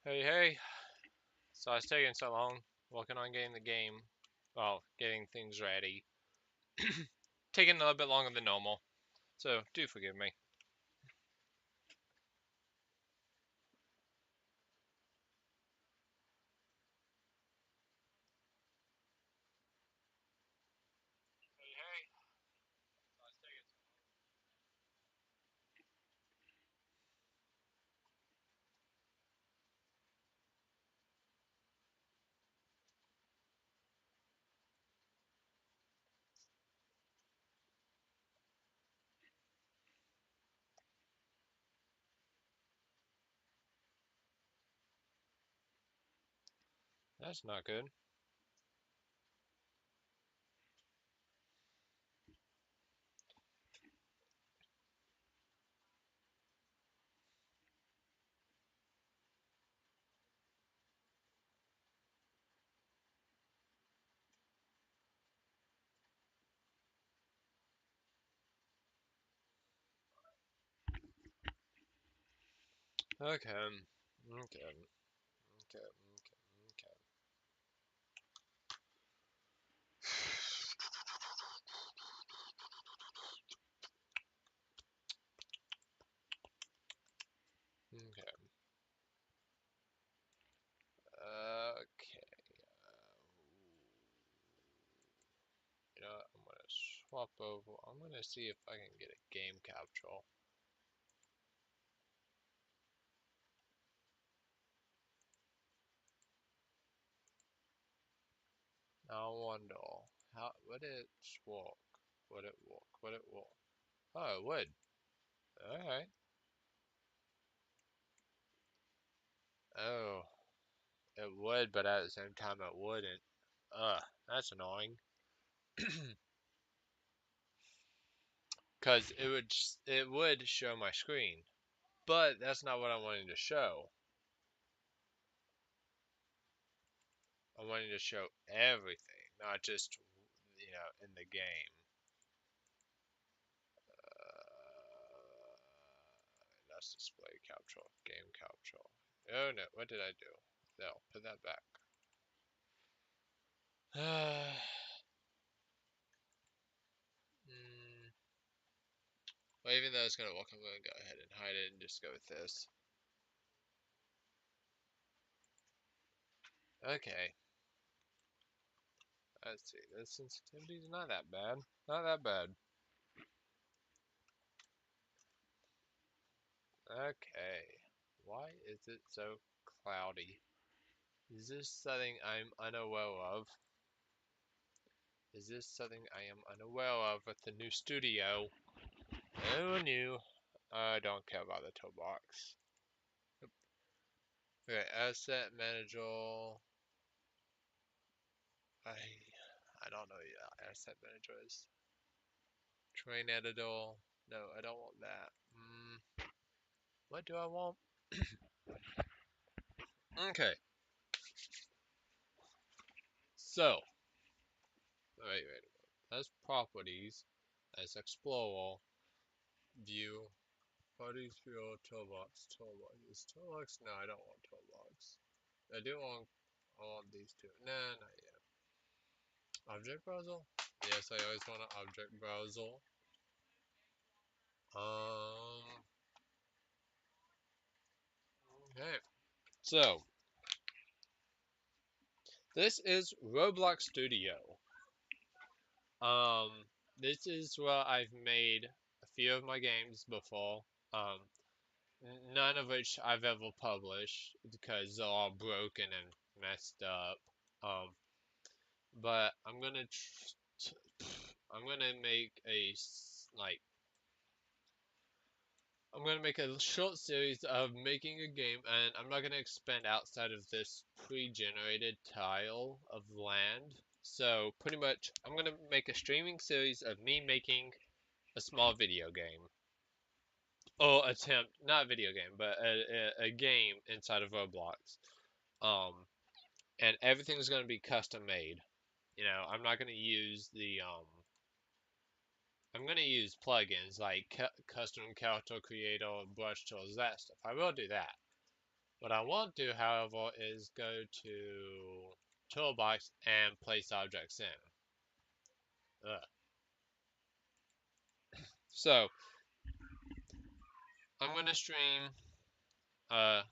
Hey, hey. So it's taking so long working on getting the game, well, getting things ready. Taking a little bit longer than normal. So do forgive me. Hey, hey. So it's taking so That's not good. Okay. Okay. Okay. Okay. Okay. Okay. You know what? I'm gonna swap over. I'm gonna see if I can get a game capture. Now I wonder how would it work? Would it work? Would it work? Oh, it would. Alright. Oh, it would, but at the same time it wouldn't. Ugh, that's annoying. Cause it would show my screen, but that's not what I wanted to show. I wanted to show everything, not just in the game. That's display capture, game capture. Oh no, what did I do? No, put that back. Mm, well, even though it's gonna work, I'm gonna go ahead and hide it and just go with this. Okay. Let's see. The sensitivity's not that bad. Not that bad. Okay. Why is it so cloudy? Is this something I'm unaware of? Is this something I am unaware of with the new studio? Oh, new. I don't care about the toolbox. Okay, asset manager. I don't know what asset manager is. Train editor. No, I don't want that. What do I want? Okay, so wait. That's properties. That's explorer. View. Parties view toolbox. Toolbox. Is toolbox? No, I don't want toolbox. I do want. I want these two. Nah, not yet. Object browser. Yes, I always want an object browser. Um. Okay. So this is Roblox Studio. Um. This is where I've made a few of my games before. Um. None of which I've ever published because they're all broken and messed up. Um, but I'm gonna make like I'm gonna make a short series of making a game, and I'm not gonna expand outside of this pre-generated tile of land. So pretty much, I'm gonna make a streaming series of me making a small video game. Or attempt, not a video game, but a game inside of Roblox. Um, and everything's going to be custom made. I'm not going to use I'm going to use plugins like custom character creator, brush tools, that stuff. I will do that. What I want to do, however, is go to Toolbox and place objects in. Ugh. So I'm gonna stream. Uh,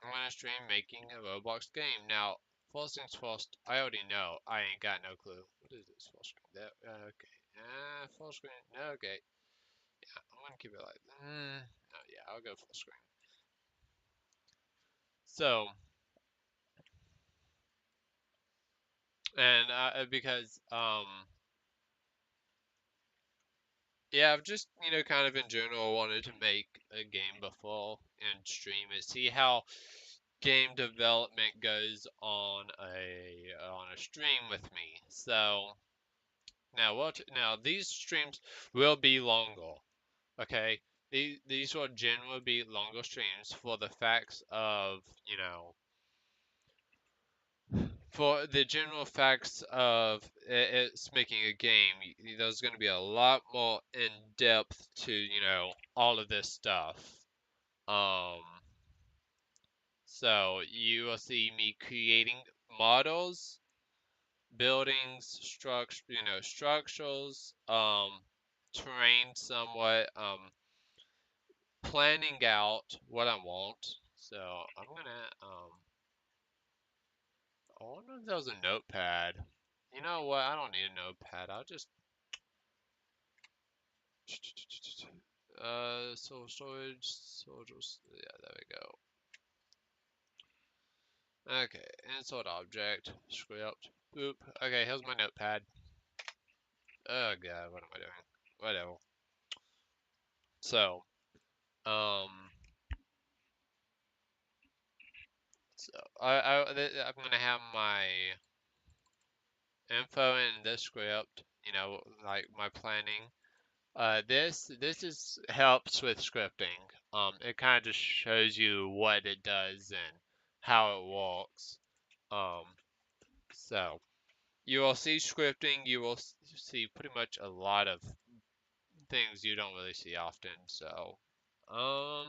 I'm gonna stream making a Roblox game. Now, first things first. I already know. I ain't got no clue. What is this full screen? That okay. Full screen. Okay. Yeah, I'm gonna keep it like. No, yeah, I'll go full screen. So, and because yeah, I've just kind of in general wanted to make a game before and stream it, see how game development goes on a stream with me. So now these streams will be longer. Okay, these will generally be longer streams for the facts of for the general facts of it's making a game. There's going to be a lot more in depth to all of this stuff. Um, so you will see me creating models, buildings, structures, terrain somewhat, planning out what I want. So I'm gonna I wonder if there was a notepad. You know what? I don't need a notepad. I'll just so storage, soldiers. Yeah, there we go. Okay, insert object, script, boop. Okay, here's my notepad. Oh god, what am I doing? Whatever. So, um, so I'm gonna have my info in this script. Like my planning. This is helps with scripting. It kind of just shows you what it does and how it works. Um, so you will see scripting. You will see pretty much a lot of things you don't really see often. So, I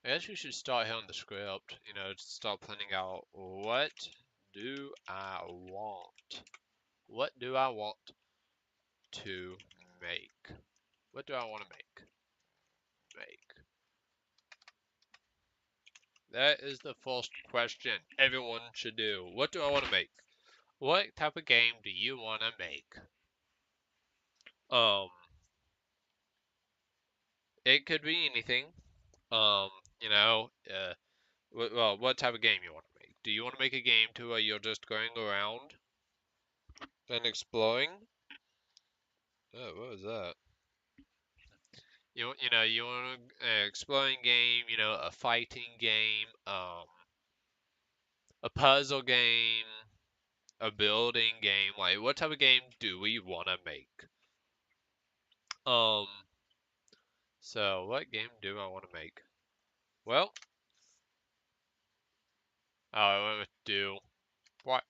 guess we should start here on the script. Start planning out what do I want? What do I want to make? What do I want to make? Make. That is the first question everyone should do. What do I want to make? What type of game do you want to make? Um, it could be anything. Um, you know, uh, well, what type of game you want to make? Do you want to make a game to where you're just going around and exploring? Oh, what was that? You want an exploring game, a fighting game, a puzzle game, a building game. Like, what type of game do we want to make? Um, so what game do I want to make? Well, I want to do what?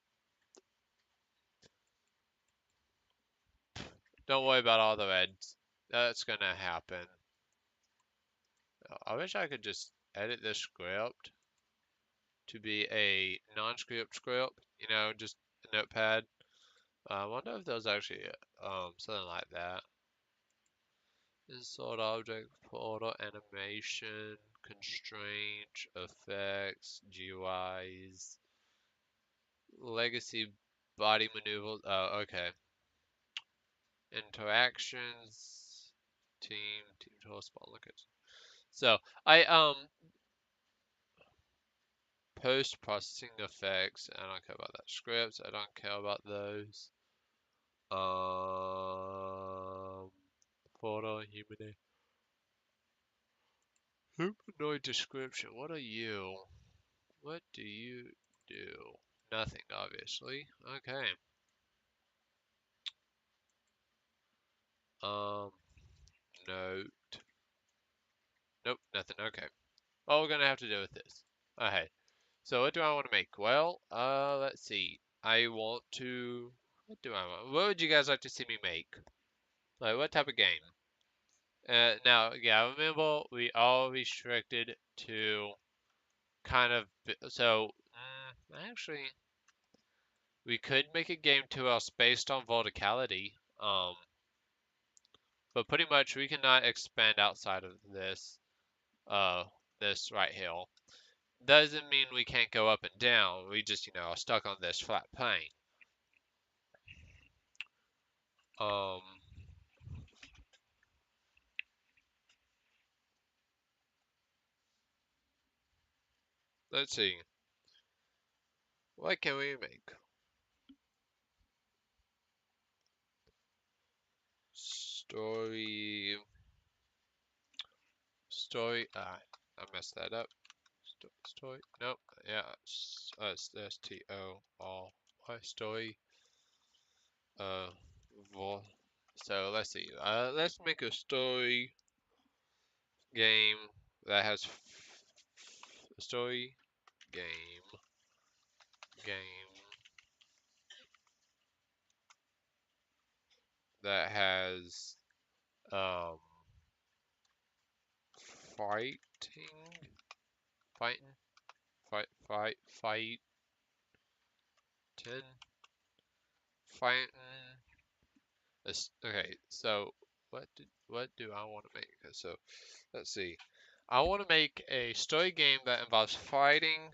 Don't worry about all the reds. That's gonna happen. I wish I could just edit this script to be a non-script script. Just a notepad. I wonder if there's actually something like that. Insert object, portal, animation, constraint, effects, GUIs, legacy body maneuvers. Oh, okay. Interactions, team tool, spawn lookers. So I post processing effects. I don't care about that. Scripts. I don't care about those. Photo humidity. Humanoid description. What are you? What do you do? Nothing, obviously. Okay. Um, note. Nope, nothing. Okay. Well, we're gonna have to do with this. Okay. So what do I want to make? Well, let's see. I want to. What do I want? What would you guys like to see me make? Like, what type of game? Now, yeah, remember we are restricted to kind of so actually we could make a game to us based on verticality, but pretty much we cannot expand outside of uh this right hill. Doesn't mean we can't go up and down. We just are stuck on this flat plane. Um, let's see. What can we make? Story. I messed that up. Story. Nope. Yeah. S-T-O-R-Y. Story. Uh. Vol. So let's see. Let's make a story game that has a story game that has um fighting fighting fighting fighting. Okay, so what do I want to make? So let's see. I want to make a story game that involves fighting,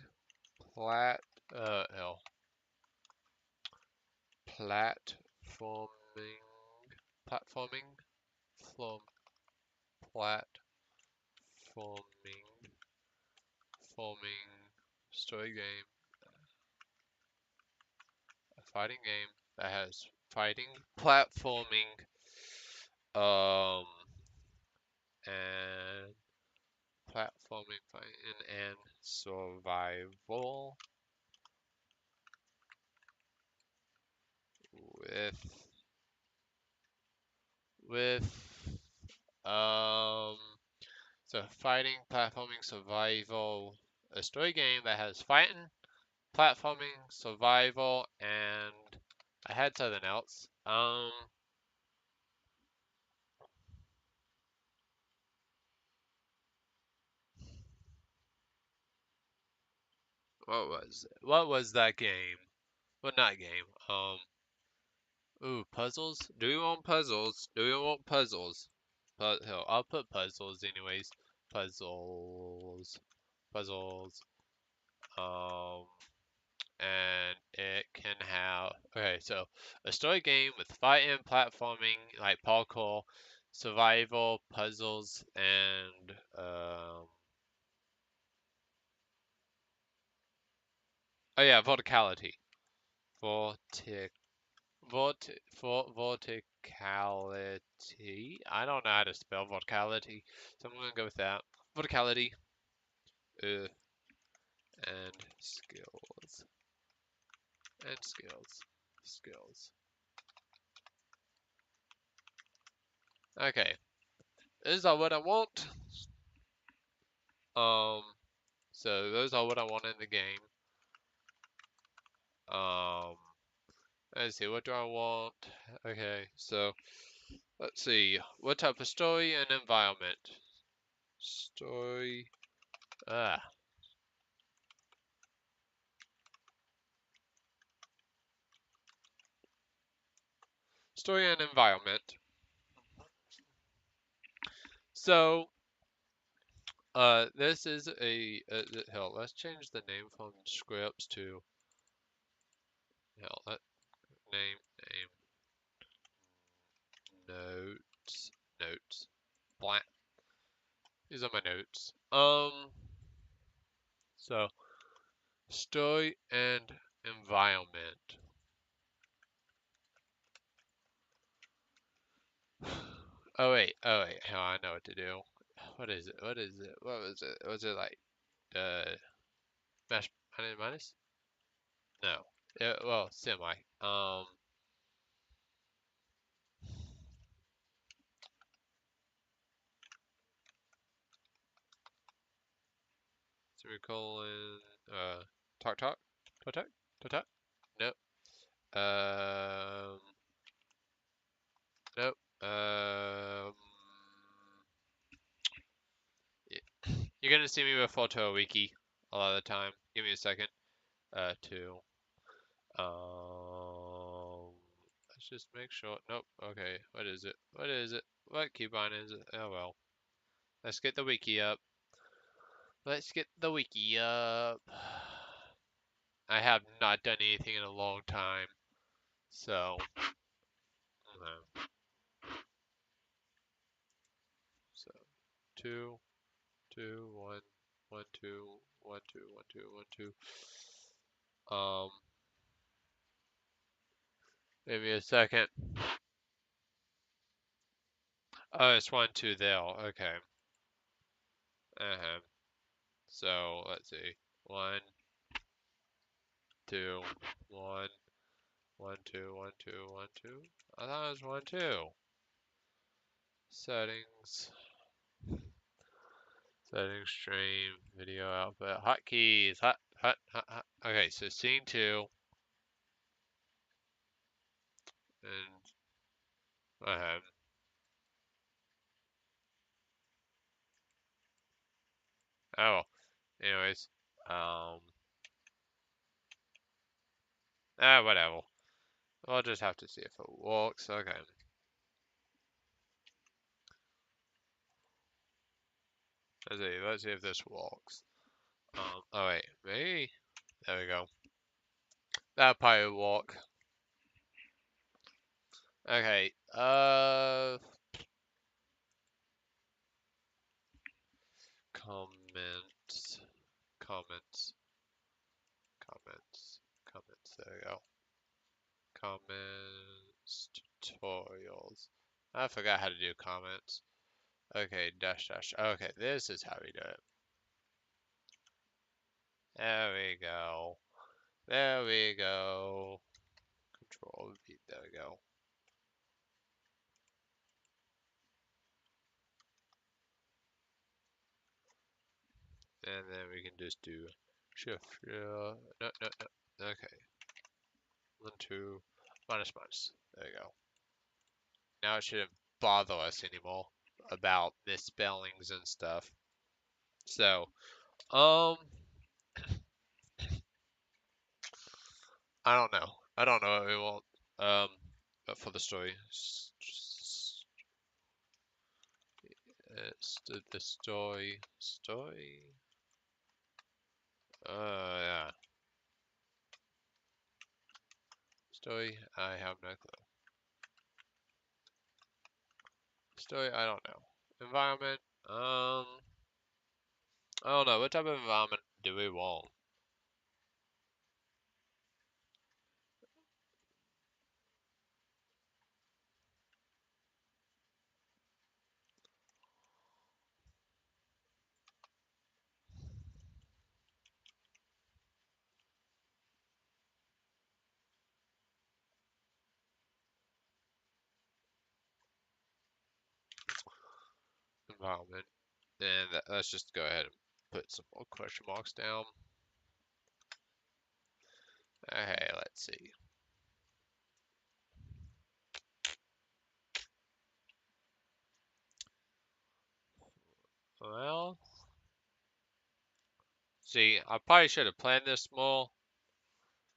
plat hell, platforming, platforming, from platforming, forming story game, a fighting game that has fighting, platforming, um, and platforming, fighting, and survival with with um so fighting, platforming, survival, a story game that has fighting, platforming, survival, and I had something else. What was it? What was that game? Well, not game. Ooh, puzzles? Do you want puzzles? Do you want puzzles? Hell, I'll put puzzles anyways. Puzzles. Puzzles. Um, and it can have, okay, so a story game with fighting, platforming, like parkour, survival, puzzles, and, oh yeah, verticality. Vortic, verticality. I don't know how to spell verticality, so I'm gonna go with that. Verticality, uh, and skills, and skills. Okay, those are what I want. Um, so those are what I want in the game. Um, let's see, what do I want? Okay, so let's see, what type of story and environment? Story, ah, story and environment. So, this is hell, let's change the name from scripts to, hell, name, notes, blank. These are my notes. So, story and environment. Oh wait, hell, I know what to do. What is it? What is it? What was it? Was it like, mash minus? No. Well, semi. Semicolon, talk talk, talk talk, talk talk. Nope. Um, nope. You're gonna see me refer to a wiki a lot of the time. Give me a second. Two. Let's just make sure. Nope. Okay. What is it? What is it? What keybind is it? Oh well. Let's get the wiki up. Let's get the wiki up. I have not done anything in a long time, so. So 2, 2, 1, 1, 2, 1, 2, 1, 2, 1, 2. Um, Maybe a second. Oh, it's 1, 2 there. Okay. So let's see. 1, 2, 1, 1, 2, 1, 2, 1, 2. I thought it was 1, 2. Settings. Settings, stream, video output, hotkeys, hot. Okay, so scene 2, and oh, anyways, whatever. We'll just have to see if it works. Okay. Let's see if this works. Oh wait, maybe. There we go. That'll probably work. Okay. Comments, comments, comments, comments. There we go. Comments, tutorials. I forgot how to do comments. Okay, dash dash. Okay, this is how we do it. There we go. There we go. Control V. There we go. And then we can just do shift. No. Okay. 1, 2, minus minus. There you go. Now it shouldn't bother us anymore about misspellings and stuff. So, I don't know. I don't know what we want. But for the story, the story. Yeah. Story. I have no clue. Story. I don't know. Environment. I don't know. What type of environment do we want? Environment. And let's just go ahead and put some more question marks down. Okay, let's see. Well, see, I probably should have planned this more,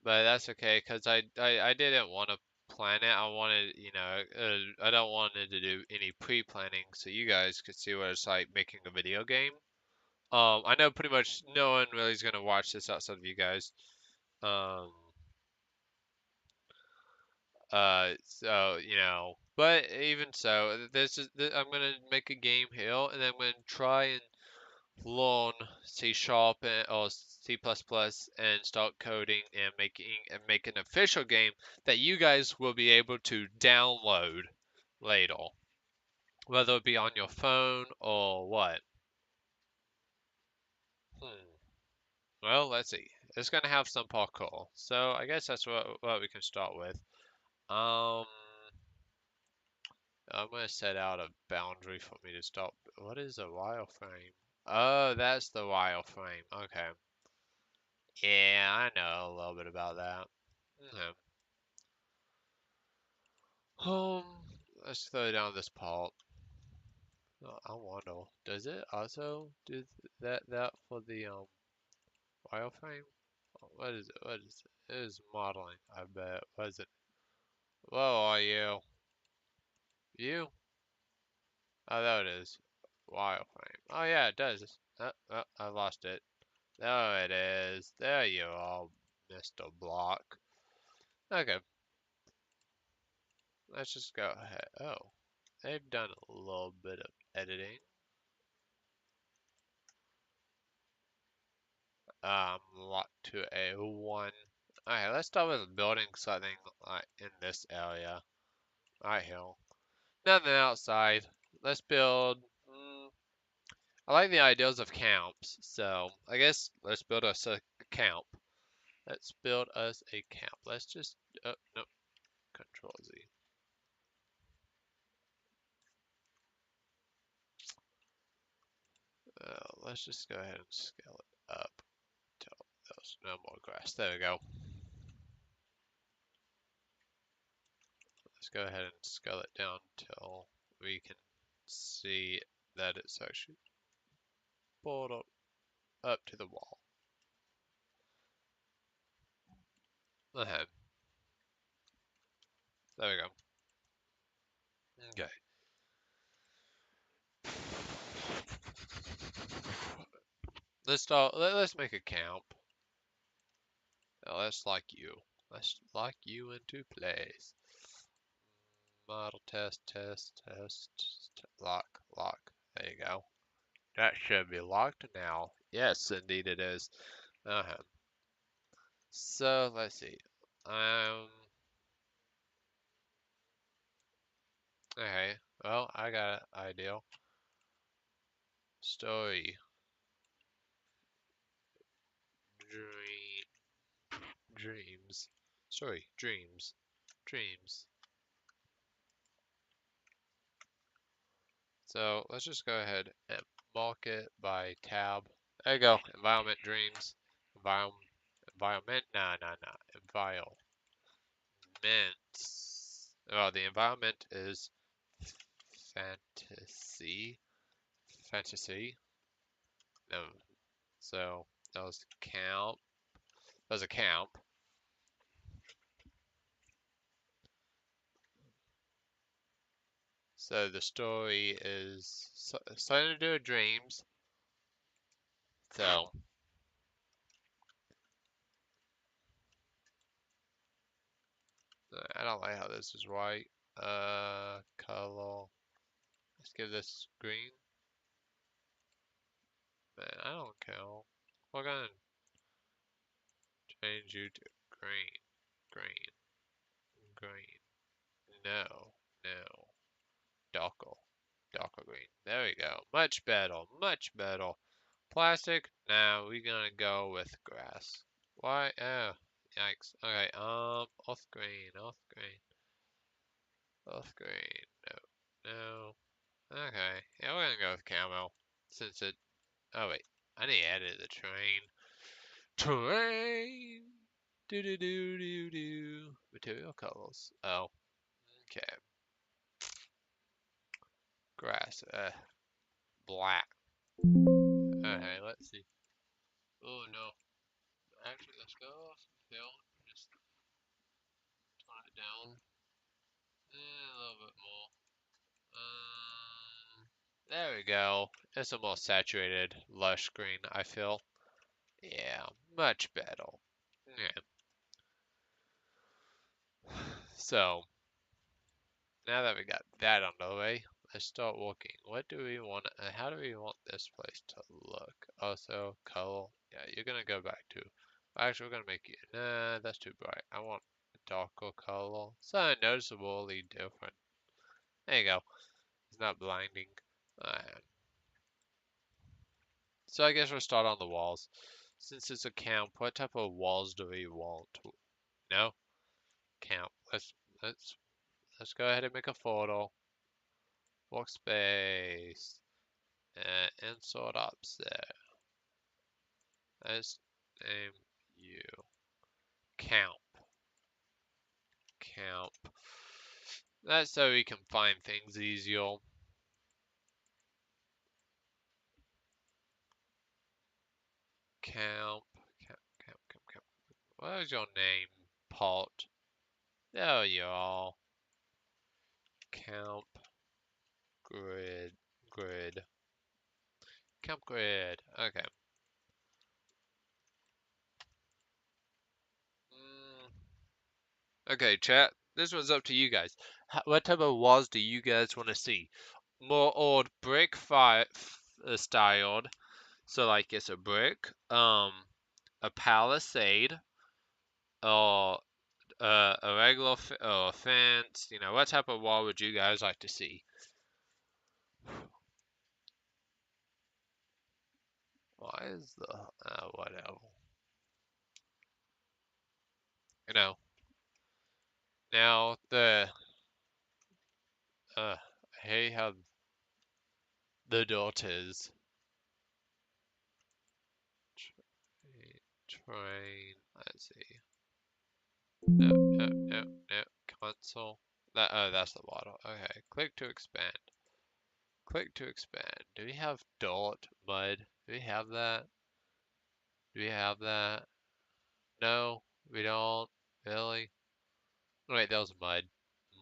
but that's okay because I didn't want to plan it. I wanted, I don't wanted to do any pre-planning so you guys could see what it's like making a video game. I know pretty much no one really is gonna watch this outside of you guys. Um, so but even so, I'm gonna make a game here, and I'm gonna try and learn C Sharp or C++ and start coding and make an official game that you guys will be able to download later, whether it be on your phone or what. Well, let's see. It's gonna have some parkour, so I guess that's what we can start with. Um, I'm gonna set out a boundary for me to stop. What is a wireframe? Oh, that's the wireframe. Okay. Yeah, I know a little bit about that. Okay. Let's throw down this part. I wonder, does it also do that for the wireframe? What is it? What is it? It is modeling, I bet. What is it? Whoa, are you? You? Oh, there it is. Wireframe. Oh yeah, it does. I lost it. There it is. There you are, Mr. Block. Okay, let's just go ahead. Oh, they've done a little bit of editing. Locked to a 1. Okay, let's start with building something like in this area. Right here. Nothing outside. Let's build. I like the ideas of camps, so I guess let's build us a camp. Let's build us a camp. Let's just. Oh, no. Control Z. Let's just go ahead and scale it up till there's no more grass. There we go. Let's go ahead and scale it down till we can see that it's actually pulled up to the wall. Ahead. There we go. Okay. Let's start. Let's make a camp. Now let's lock you. Let's lock you into place. Model test. Lock, lock. There you go. That should be locked now. Yes, indeed it is. Uh-huh. So let's see. Okay. Well, I got an idea. Story. Dream. Dreams. Story. Dreams. Dreams. So let's just go ahead and mark it by tab. There you go. Environment dreams. Environment. Nah. Environment. Well, the environment is fantasy. Fantasy. No. So that was camp. That was a camp. So the story is something to do with dreams. So I don't like how this is white. Color. Let's give this green. Man, I don't care. We're gonna change you to green. Green. Green. No. Darker. Darker green. There we go. Much better. Much better. Plastic. Now we're gonna go with grass. Why? Oh, yikes. Okay. Off green. Off green. Off green. No. Okay. Yeah, we're gonna go with camo. Since it. Oh wait. I need to edit the train. Terrain. Do. Material colors. Oh. Okay. Grass. Black. Okay, let's see. Oh no. Actually, let's go off fill. Just tone it down. A little bit more. There we go. It's a more saturated, lush green, I feel. Yeah, much better. Yeah. So, now that we got that on the way, let's start working. What do we want, how do we want this place to look? Also, color. Yeah, you're gonna go back to, actually, we're gonna make you, nah, that's too bright. I want a darker color. So noticeably different. There you go. It's not blinding. So I guess we'll start on the walls. Since it's a camp, what type of walls do we want? No? Camp. Let's let's go ahead and make a photo. Workspace. And insert ops there. Let's name you camp. Camp. That's so we can find things easier. Camp, camp. What is your name, Pot? There you are. Camp grid. Camp grid. Okay. Okay, chat. This one's up to you guys. What type of walls do you guys want to see? More old brick styled, so like it's a brick, a palisade, or a regular or a fence. You know, what type of wall would you guys like to see? Why is the whatever? You know, now I hate how the dot is. Train. Let's see. No. Console. That's the bottle. Okay. Click to expand. Click to expand. Do we have dirt, mud? Do we have that? Do we have that? No, we don't. Really? Wait, that was mud.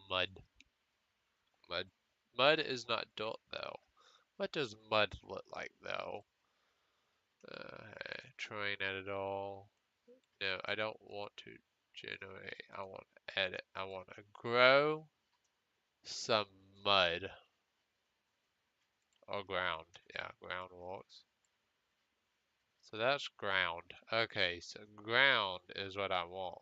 Mud. Mud. Mud is not dirt, though. What does mud look like, though? Train edit all. No, I don't want to generate. I want to edit. I want to grow some mud. Or ground. Yeah, ground walks. So that's ground. Okay, so ground is what I want.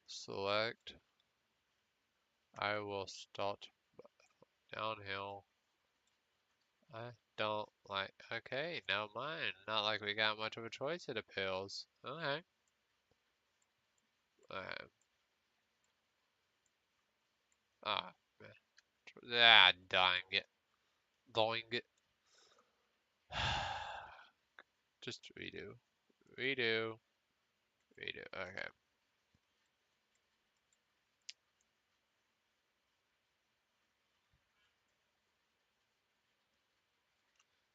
Select. I will start downhill. I don't like. Okay, now mine. Not like we got much of a choice, it appears. Okay. Ah, dang it. Dang it. Just redo. Redo. Redo. Okay.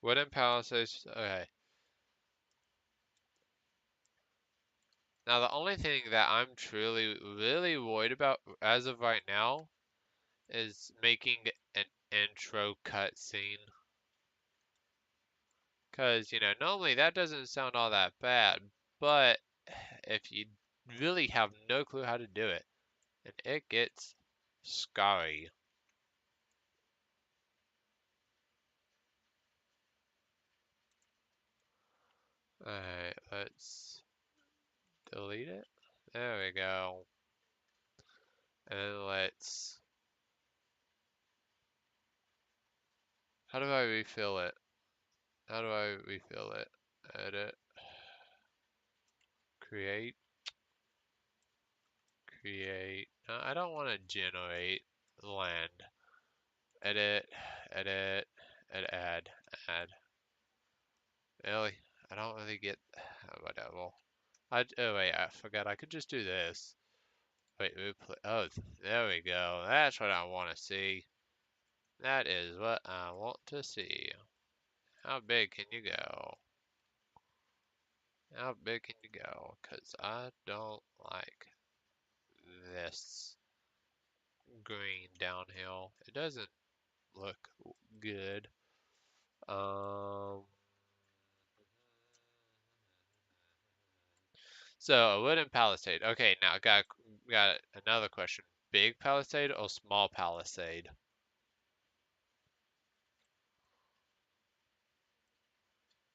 Wooden palisades. Okay. Now the only thing that I'm truly really worried about as of right now is making an intro cutscene. Cause, you know, normally that doesn't sound all that bad, but if you really have no clue how to do it, and it gets scary. Alright, let's delete it. There we go. And then let's... How do I refill it? How do I refill it? Edit. Create. No, I don't want to generate land. Edit. Add. Really? I don't really get... whatever. Oh wait, I forgot I could just do this. Wait, oh, there we go. That's what I want to see. That is what I want to see. How big can you go? How big can you go? Because I don't like this green downhill. It doesn't look good. So a wooden palisade. Okay, now got another question. Big palisade or small palisade?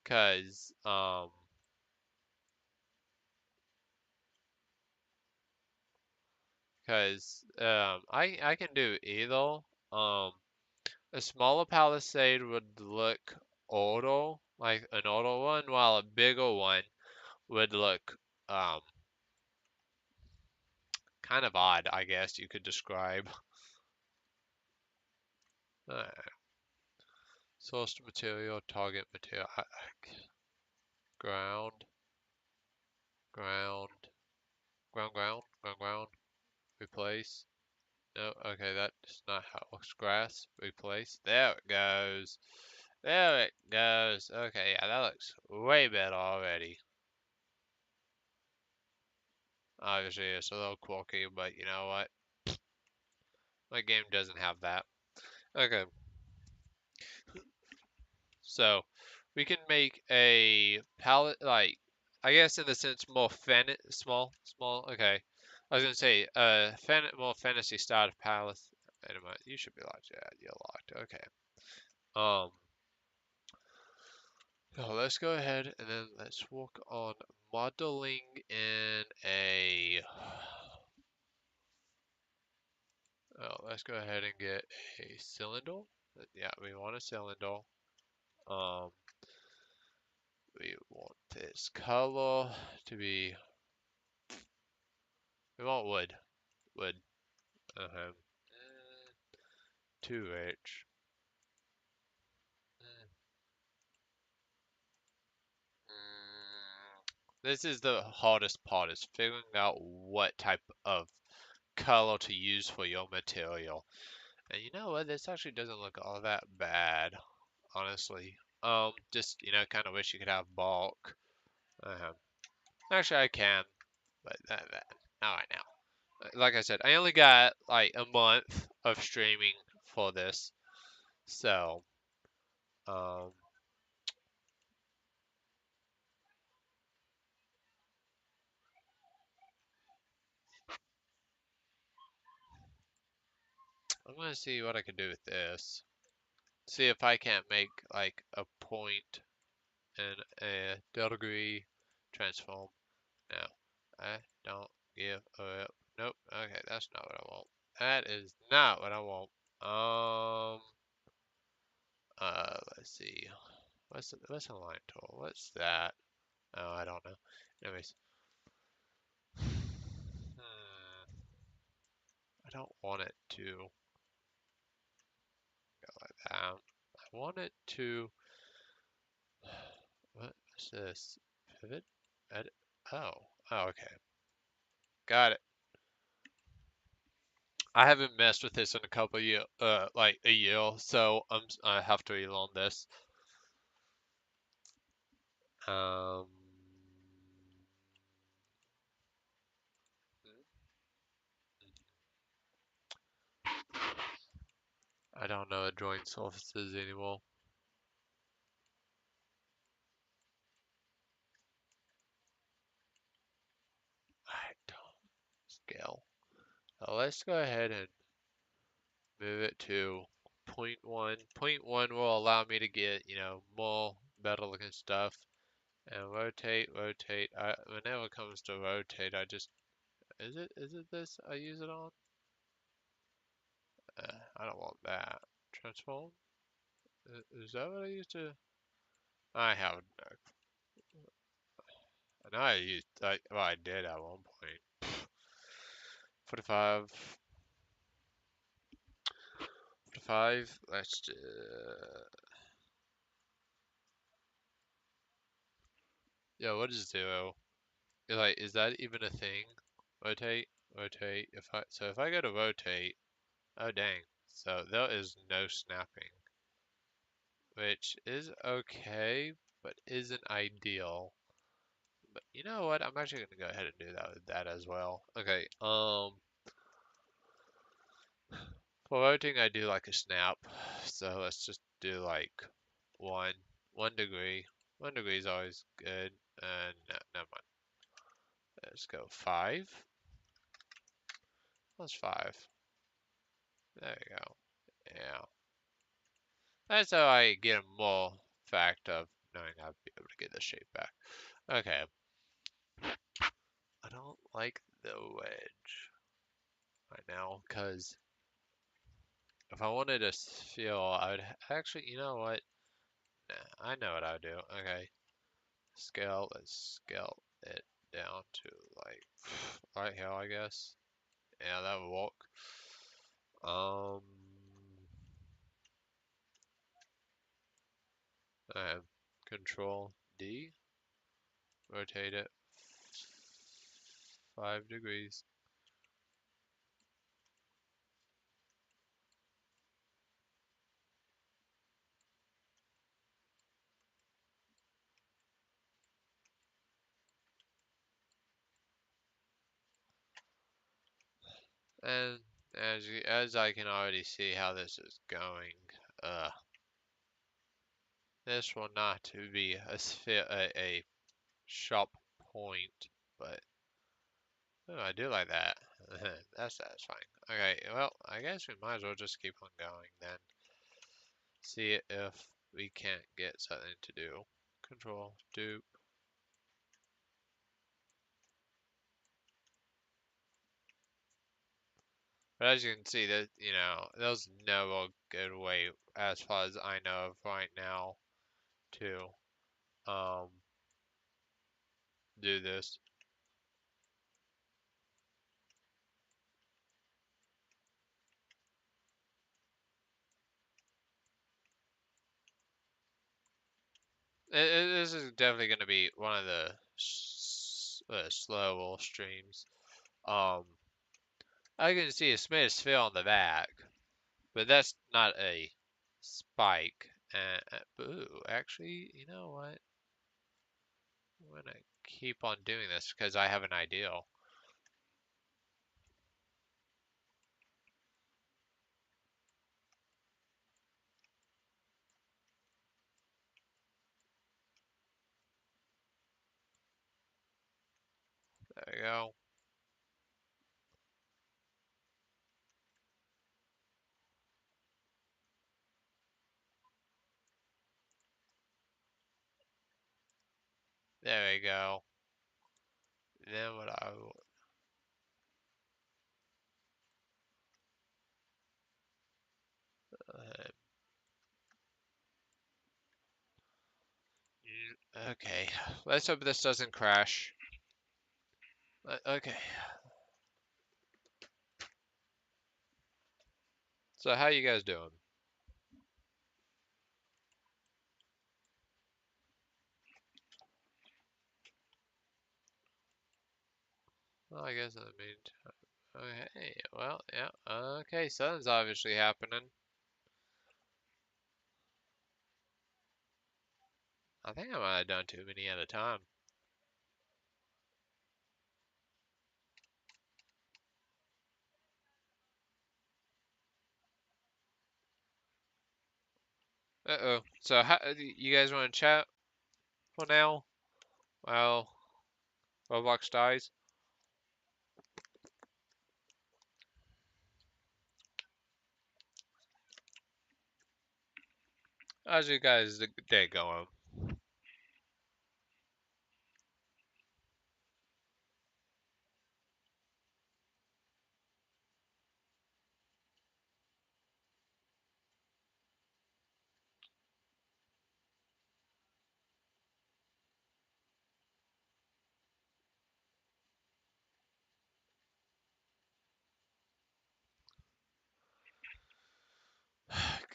Cause I can do either. A smaller palisade would look older, like an older one, while a bigger one would look um kind of odd, I guess you could describe. Source material, target material, ground, ground, ground. We replace. No, okay, that's not how it looks. Grass, replace. There it goes. There it goes. Okay, yeah, that looks way better already. Obviously, it's a little quirky, but you know what? My game doesn't have that. Okay, so we can make a palette, like, I guess in the sense more small. Okay, I was gonna say, more fantasy style palette. Wait a minute, you should be locked. Yeah, you're locked. Okay. Um, so let's go ahead and then let's work on modeling in a. Oh, let's go ahead and get a cylinder. Yeah, we want a cylinder. Um, we want this color to be. We want wood. Wood. Uh-huh. Too rich. This is the hardest part, is figuring out what type of color to use for your material. And you know what? This actually doesn't look all that bad, honestly. Just, kind of wish you could have bulk. Uh-huh. Actually, I can, but not right now. Like I said, I only got like a month of streaming for this, so um, I'm gonna see what I can do with this. See if I can't make like a point and a degree transform. No, I don't give a nope. Okay, that's not what I want. That is not what I want. Let's see. What's a line tool? What's that? Oh, I don't know. Anyways, I don't want it to go like that. I want it to. What is this? Pivot? Edit? Oh. Oh, okay. Got it. I haven't messed with this in a couple of year, like a year, so I have to relearn this. Um, I don't know drawing surfaces anymore. I don't scale. So let's go ahead and move it to point 0.1. Point 0.1 will allow me to get, more better looking stuff. And rotate, rotate. Whenever it comes to rotate, I just, is it this I use it on? I don't want that. Transform? Is that what I used to? I have no. I know I used, well, I did at one point. 45. 45. Let's do. Yeah, what is 0? Like, is that even a thing? Rotate, rotate. If I go to rotate, oh dang. So there is no snapping, which is okay, but isn't ideal. But you know what? I'm actually gonna go ahead and do that with that as well. Okay, for rotating I do like a snap. So let's just do like one, 1 degree. 1 degree is always good. No, never mind. Let's go 5. Plus 5. There you go. Yeah. That's how I get a more fact of knowing I'll be able to get the shape back. Okay. I don't like the wedge right now because if I wanted to feel, I would actually, you know what? Nah, I know what I would do. Okay. Scale, let's scale it down to like right here, I guess. Yeah, that would work. Um, Control D, rotate it 5 degrees. And as I can already see how this is going, this will not be a sharp point, but oh, I do like that. That's satisfying. Okay, well, I guess we might as well just keep on going then. See if we can't get something to do. Control, dupe. But as you can see, that there's no good way, as far as I know of right now, to um do this. This is definitely going to be one of the slow streams. Um, I can see a Smith fill on the back, but that's not a spike. Ooh, actually, you know what? I'm gonna keep on doing this because I have an ideal. There we go. There we go. Then what I will, okay, let's hope this doesn't crash. Okay. So how you guys doing? Well, I guess that means. Okay, well, yeah. Okay, something's obviously happening. I think I might have done too many at a time. Uh-oh. So, how, you guys want to chat for now? Well, Roblox dies. How's you guys' day going?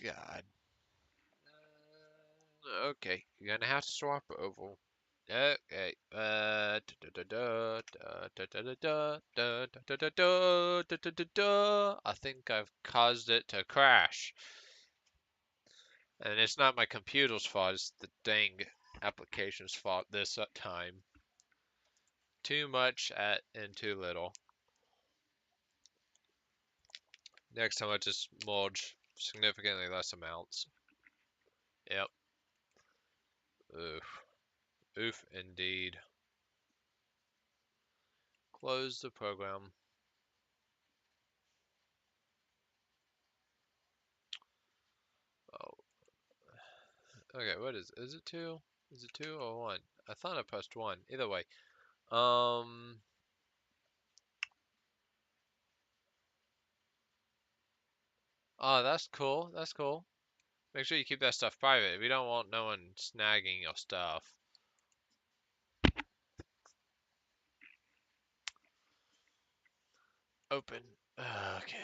God. Okay, you're gonna have to swap over. Okay. I think I've caused it to crash. And it's not my computer's fault, it's the dang application's fault this time. Too much and too little. Next time I just merge significantly less amounts. Yep. Oof. Oof indeed. Close the program. Oh. Okay, what is it 2? Is it 2 or 1? I thought I pressed 1. Either way. Um Oh, that's cool. That's cool. Make sure you keep that stuff private. We don't want no one snagging your stuff. Open. Okay.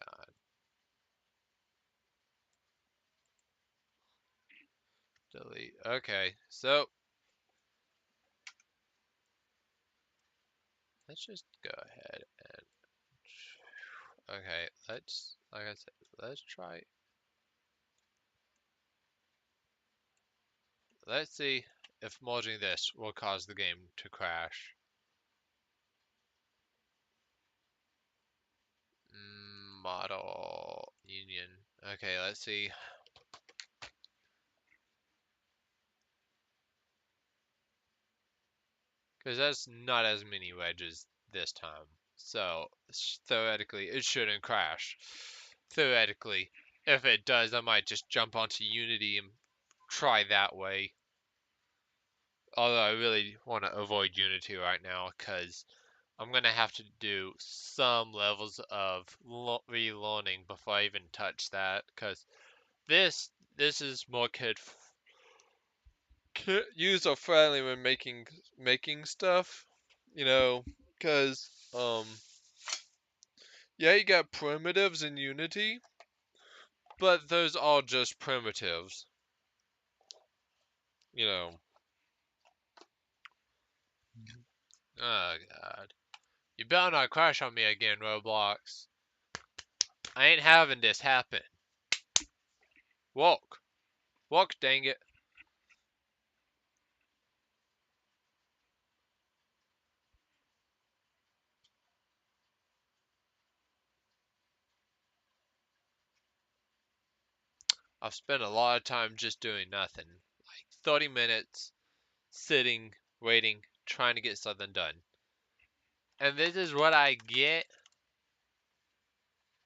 God. Delete. Okay. So, let's just go ahead and okay, let's like I said, let's try. Let's see if merging this will cause the game to crash. Model Union. Okay, let's see. Because that's not as many wedges this time. So, theoretically, it shouldn't crash. Theoretically. If it does, I might just jump onto Unity and try that way. Although I really want to avoid Unity right now, because I'm going to have to do some levels of relearning before I even touch that, because this is more user friendly when making stuff, you know, because yeah, you got primitives in Unity, but those are just primitives, you know. Oh god, you better not crash on me again, Roblox. I ain't having this happen. Walk, walk, dang it. I've spent a lot of time just doing nothing, like 30 minutes sitting, waiting, trying to get something done. And this is what I get?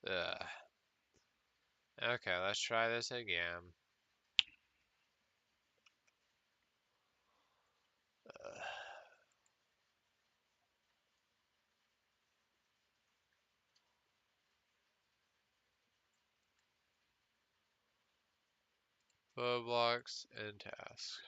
Ugh. Okay, let's try this again. Roblox and task.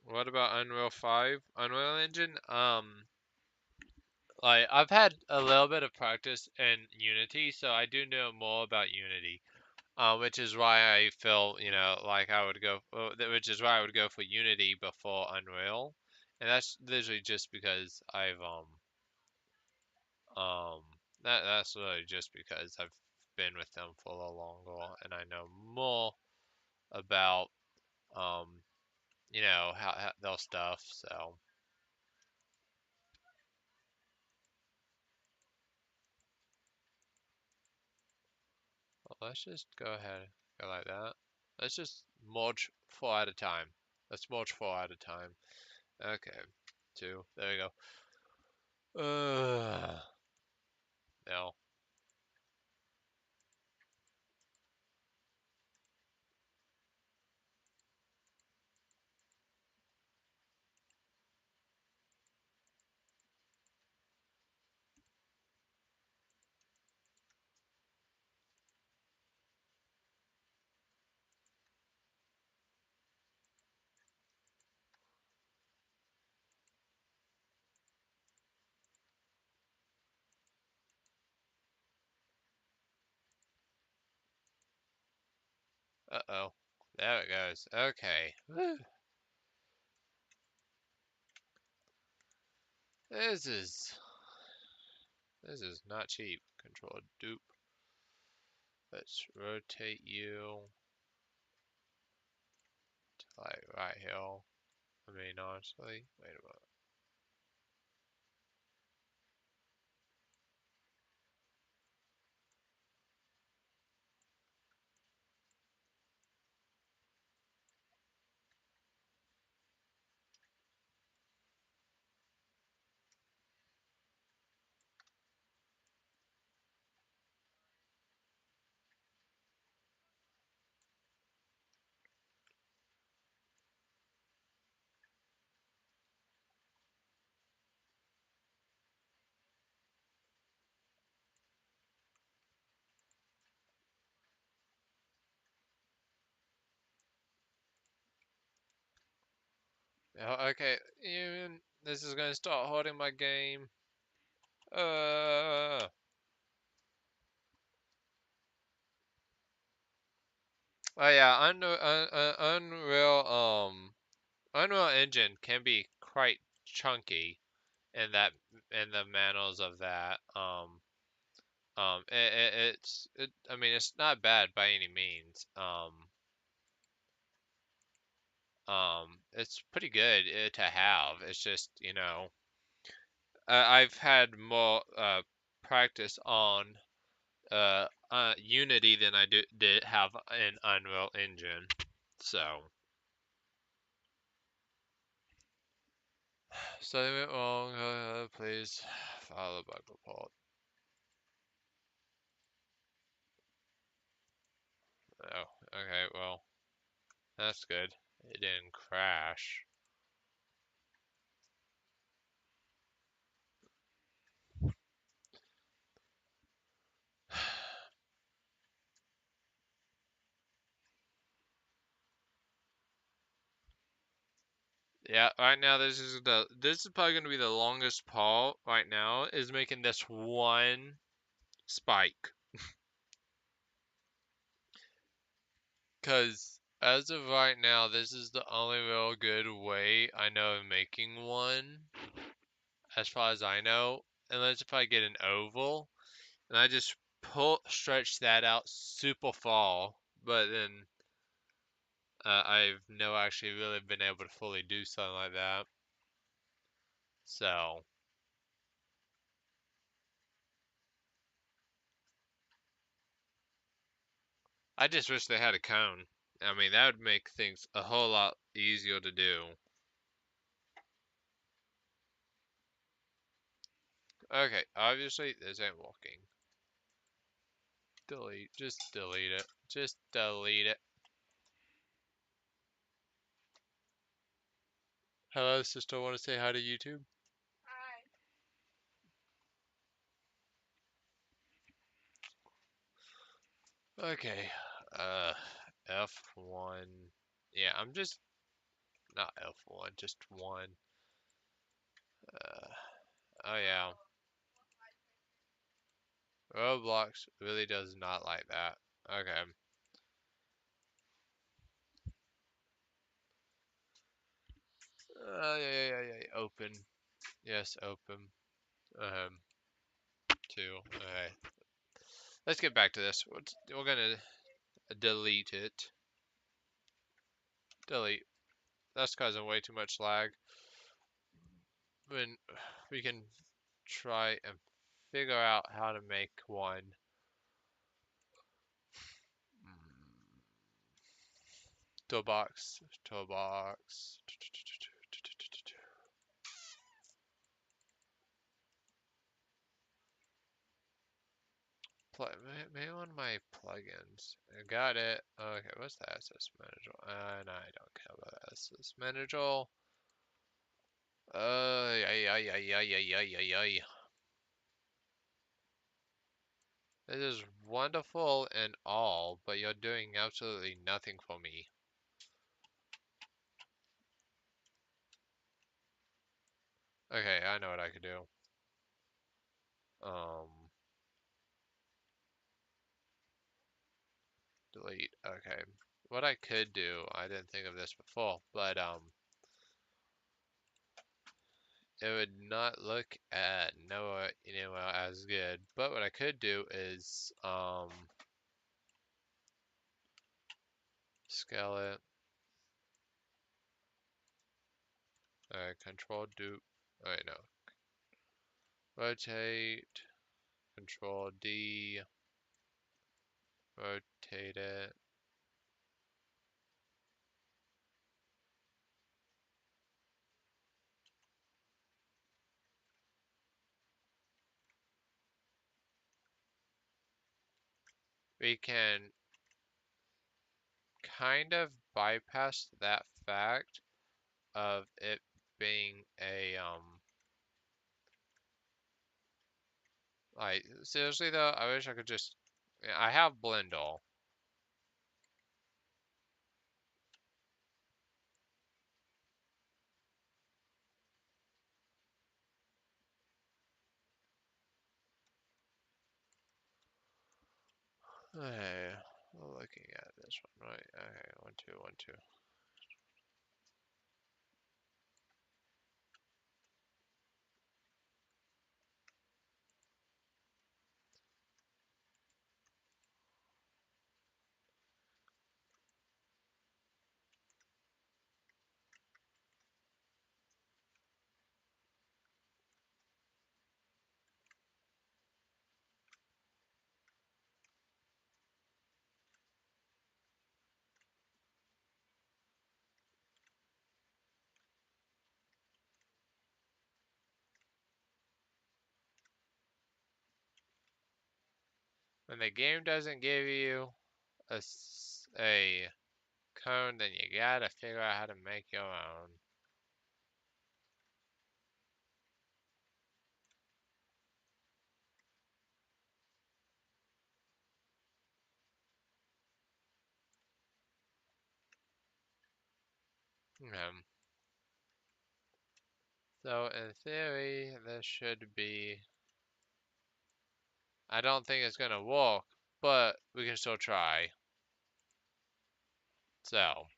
What about Unreal 5? Unreal Engine? Like, I've had a little bit of practice in Unity, so I do know more about Unity. Which is why I feel, like I would go, which is why I would go for Unity before Unreal. And that's literally just because um, that's literally just because I've been with them for a little longer and I know more about, um, how their stuff. So well, let's just go ahead and go like that. Let's just merge four at a time. Let's merge four at a time. Okay, two. There we go. No. Uh-oh. There it goes. Okay. This is this is not cheap. Control dupe. Let's rotate you to like right here. I mean honestly. Wait a minute. Oh, okay. Even this is gonna start holding my game. Uh oh yeah, Unreal Engine can be quite chunky in that in the manuals of that. I mean, it's not bad by any means. It's pretty good to have. It's just, you know, I've had more practice on Unity than I did have in Unreal Engine. So they went wrong. Please follow the bug report. Oh, okay. Well, that's good. It didn't crash. Yeah, right now this is probably gonna be the longest part right now, is making this one spike. Cause as of right now, this is the only real good way I know of making one, as far as I know. Unless if I get an oval, and I just stretch that out super far, but then I've never actually really been able to fully do something like that. So I just wish they had a cone. I mean, that would make things a whole lot easier to do. Okay, obviously this ain't working. Delete, just delete it. Just delete it. Hello, sister, want to say hi to YouTube? Okay, uh, F1. Yeah, I'm just, not F1, just one. Uh, oh yeah. Roblox really does not like that. Okay. Yeah. Open. Yes, open. Um, two. Okay. Let's get back to this. We're gonna delete it. Delete. That's causing way too much lag. When we can try and figure out how to make one. Toolbox. Toolbox. Maybe one of my plugins. I got it. Okay, what's the access manager? No, I don't care about access manager. Yeah. This is wonderful and all, but you're doing absolutely nothing for me. Okay, I know what I could do. Um, delete. Okay. What I could do, I didn't think of this before, but it would not look at nowhere anywhere as good. But what I could do is scale it. Control dupe. Oh wait, no. Rotate. Control D. Rotate it. We can kind of bypass that fact of it being a like seriously though, I wish I could just, I have Blendle. Hey, looking at this one, right? Okay, 1, 2, 1, 2. When the game doesn't give you a cone, then you gotta figure out how to make your own. So in theory, this should be. I don't think it's gonna work, but we can still try. So.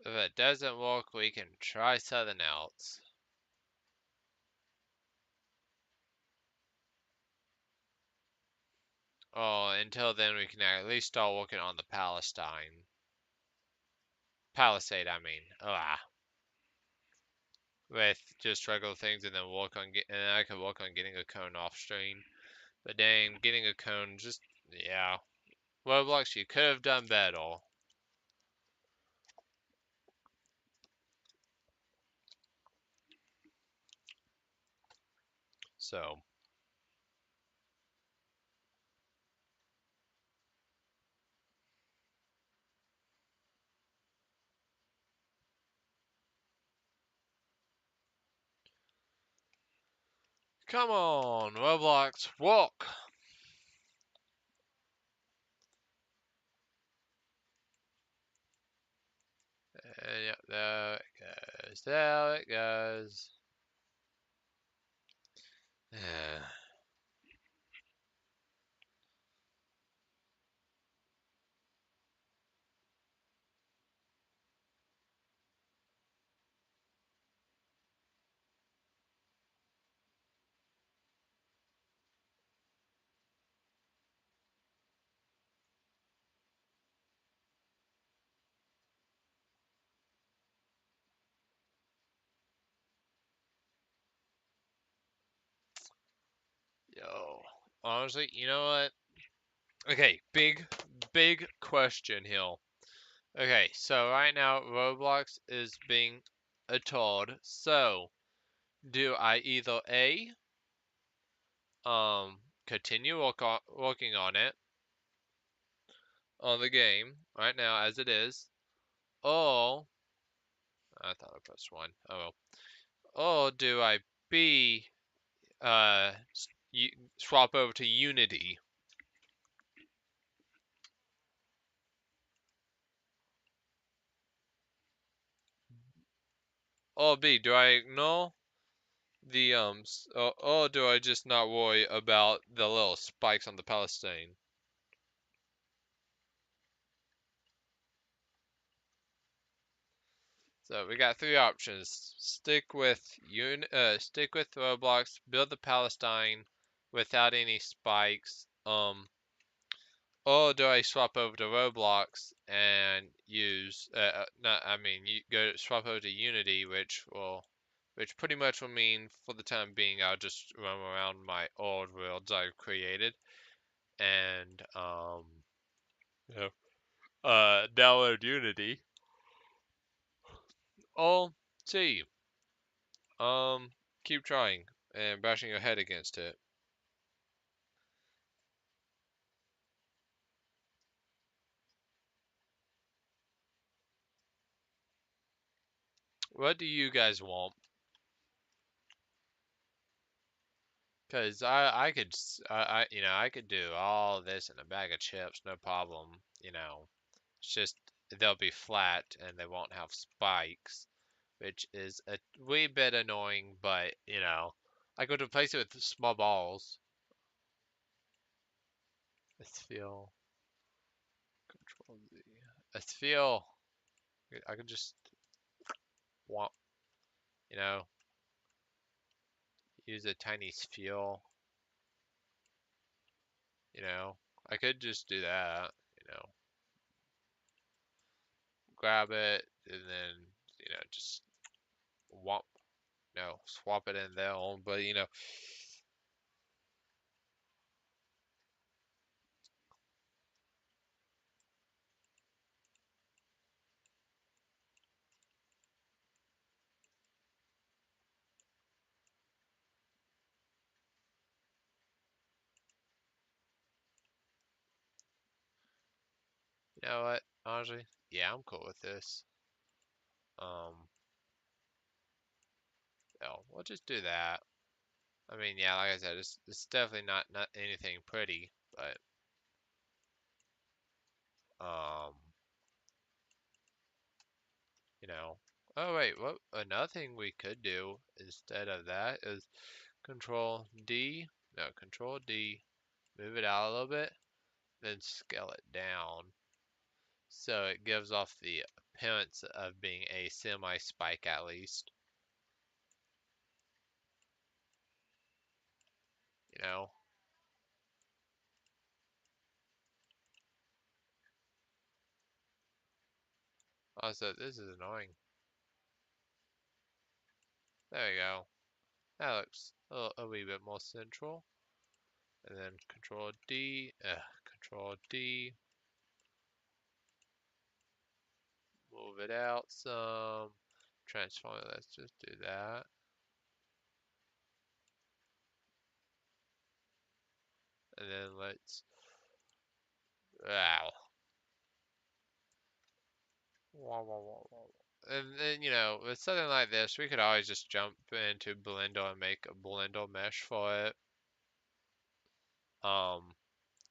If it doesn't work, we can try something else. Oh, until then we can at least start working on the Palisade, I mean. With just regular things and then I could work on getting a cone off stream. But dang, getting a cone just, yeah. Roblox, you could have done better. So. Come on, Roblox, walk! And yep, there it goes. There it goes. Yo, honestly, you know what? Okay, big question here. Okay, so right now Roblox is being a toad. So, do I either A, continue working on it, on the game, right now as it is, or, I thought I pressed 1, oh well. Or do I B, uh, swap over to Unity? Or B, do I ignore the or do I just not worry about the little spikes on the Palestine? So we got 3 options: stick with Roblox, build the Palestine without any spikes, or do I swap over to Roblox and use not I mean you go swap over to Unity, which pretty much will mean for the time being I'll just roam around my old worlds I've created and yeah, download Unity. Or C, keep trying and bashing your head against it. What do you guys want? Cause I could I could do all this in a bag of chips, no problem. It's just they'll be flat and they won't have spikes, which is a wee bit annoying. But I could replace it with small balls. Let's feel control Z. Let's feel. I could just want you know use a tiny sphere. You know, I could just do that. You know, grab it and then just whomp. Swap it in there. But You know what? Honestly, yeah, I'm cool with this. No, we'll just do that. I mean, yeah, like I said, it's definitely not anything pretty, but um, you know. Oh wait, what another thing we could do instead of that is Control D, no, Control D, move it out a little bit, then scale it down so it gives off the appearance of being a semi-spike at least. You know. Also, this is annoying. There we go. That looks a wee bit more central. And then Control D, move it out some. Transform it, let's just do that. And then let's, wow. And then, with something like this, we could always just jump into Blender and make a Blender mesh for it. Um,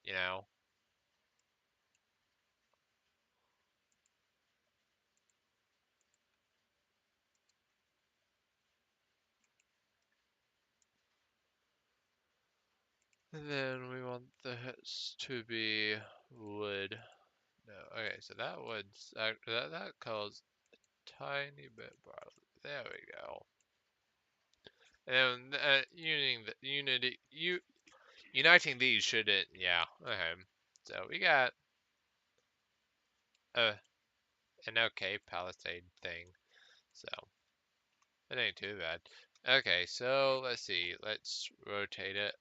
you know, and then we want this to be wood. No, okay, so that wood's that color's a tiny bit brighter. There we go. And uniting these shouldn't, yeah. Okay. So we got uh, an okay palisade thing. So it ain't too bad. Okay, so let's see. Let's rotate it.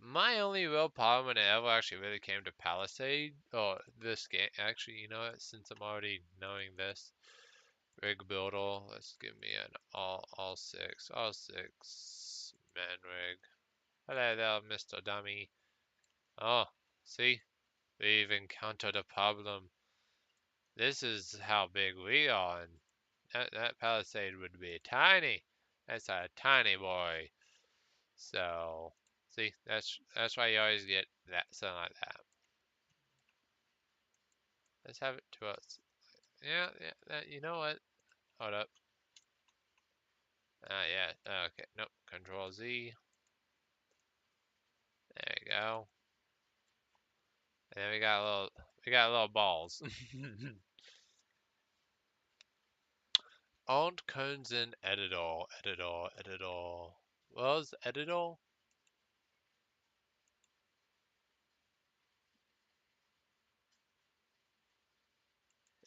My only real problem when it ever actually really came to Palisade, or this game, actually, you know what? Since I'm already knowing this, rig builder, let's give me an all six man rig. Hello there, Mr. Dummy. Oh, see, we've encountered a problem. This is how big we are, and that Palisade would be tiny. That's a tiny boy. So, see, that's why you always get that something like that. Let's have it to us. Yeah, yeah. You know what? Hold up. Yeah. Okay. Nope. Control Z. There you go. And then we got little balls. Aunt cones in editor. Was editor?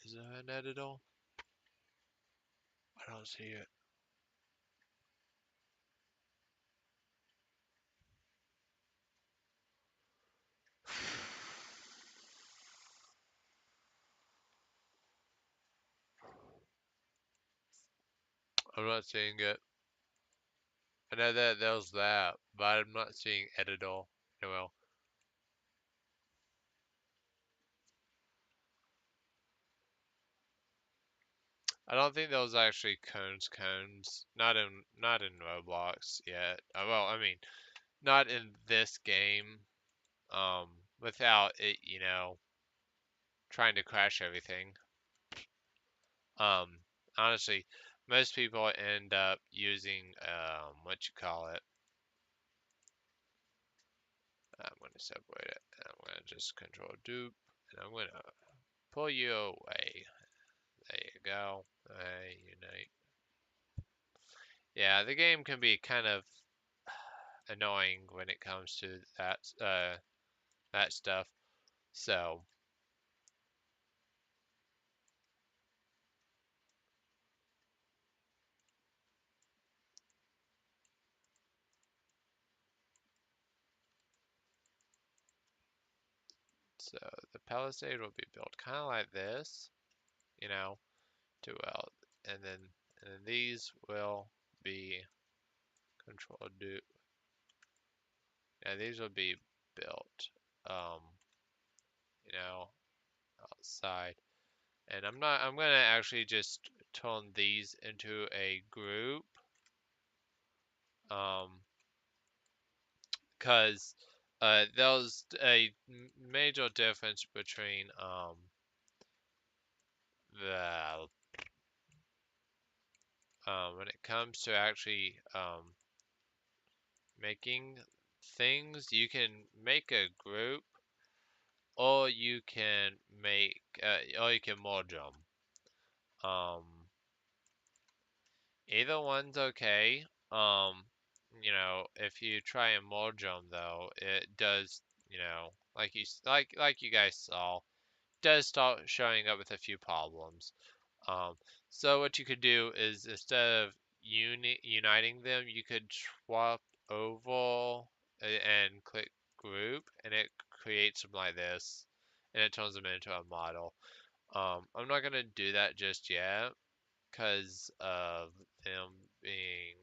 Is there an editor? I don't see it. I'm not seeing it. I know that there's that, but I'm not seeing editor. Oh well. I don't think those actually cones. Not in Roblox yet. Well, I mean, not in this game. Without it, trying to crash everything. Um, Honestly, most people end up using what you call it. I'm going to separate it. I'm going to just control dupe, and I'm going to pull you away. There you go. Hey, unite. Yeah, the game can be kind of annoying when it comes to that stuff. So, so the palisade will be built kind of like this, you know, to well, and then these will be control do. Yeah, these will be built, um, you know, outside. And I'm gonna actually just turn these into a group. Cause there's a major difference between the when it comes to actually making things. You can make a group, or you can or you can merge them. Um, Either one's okay. If you try and merge them though, it does, like you guys saw, does start showing up with a few problems. Um, so what you could do is instead of uniting them, you could swap over and click group, and it creates them like this, and it turns them into a model. I'm not gonna do that just yet because of them being.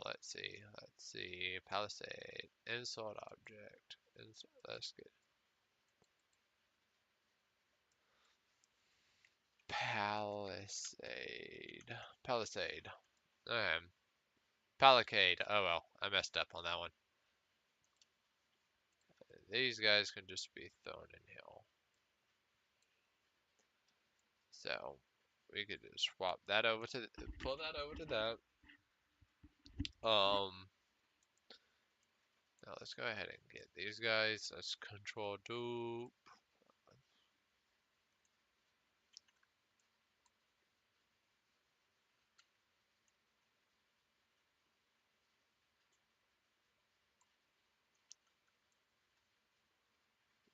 Let's see, Palisade, insert object, insert. That's good. Palisade. Palicade. Oh well, I messed up on that one. These guys can just be thrown in here. So we could just swap that over to pull that over to that. Now let's go ahead and get these guys. Let's control dupe.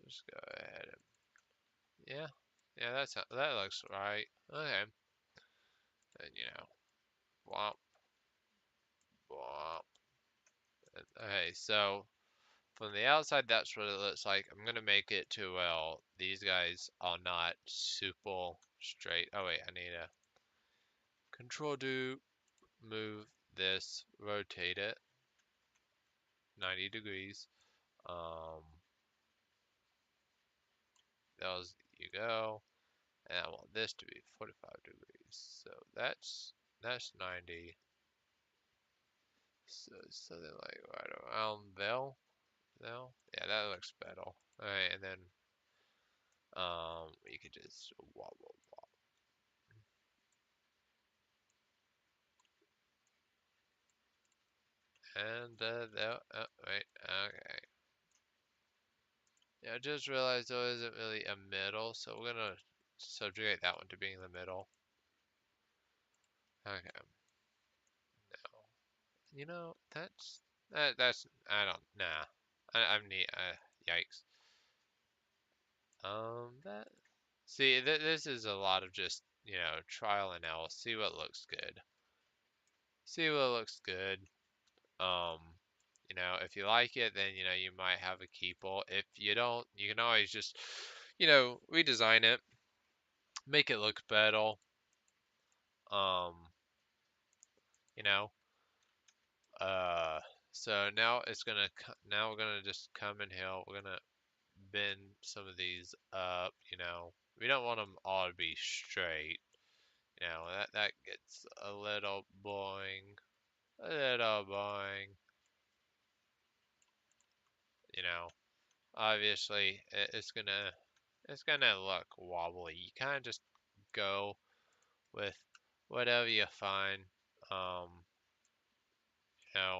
Just go ahead and yeah, that looks right. Okay, and womp womp. Okay, so from the outside, that's what it looks like. I'm gonna make it to well, these guys are not super straight. Oh wait, I need a control do move this, rotate it 90 degrees. Um, Those you go, and I want this to be 45 degrees. So that's 90. So something like right around there. No, yeah, that looks better. All right, and then you could just wobble. And there, right, okay. Yeah, I just realized there isn't really a middle, so we're gonna subjugate that one to being the middle. Okay, no. That's I don't nah. I'm neat. Yikes. That. See, this is a lot of just trial and error. See what looks good. See what looks good. Um, if you like it, then you might have a keeper. If you don't, you can always just redesign it, make it look better. Um, you know, uh, so now we're gonna just come in here. We're gonna bend some of these up. We don't want them all to be straight. That gets a little boring. A little boring. You know, Obviously it's gonna look wobbly. You kind of just go with whatever you find. Um,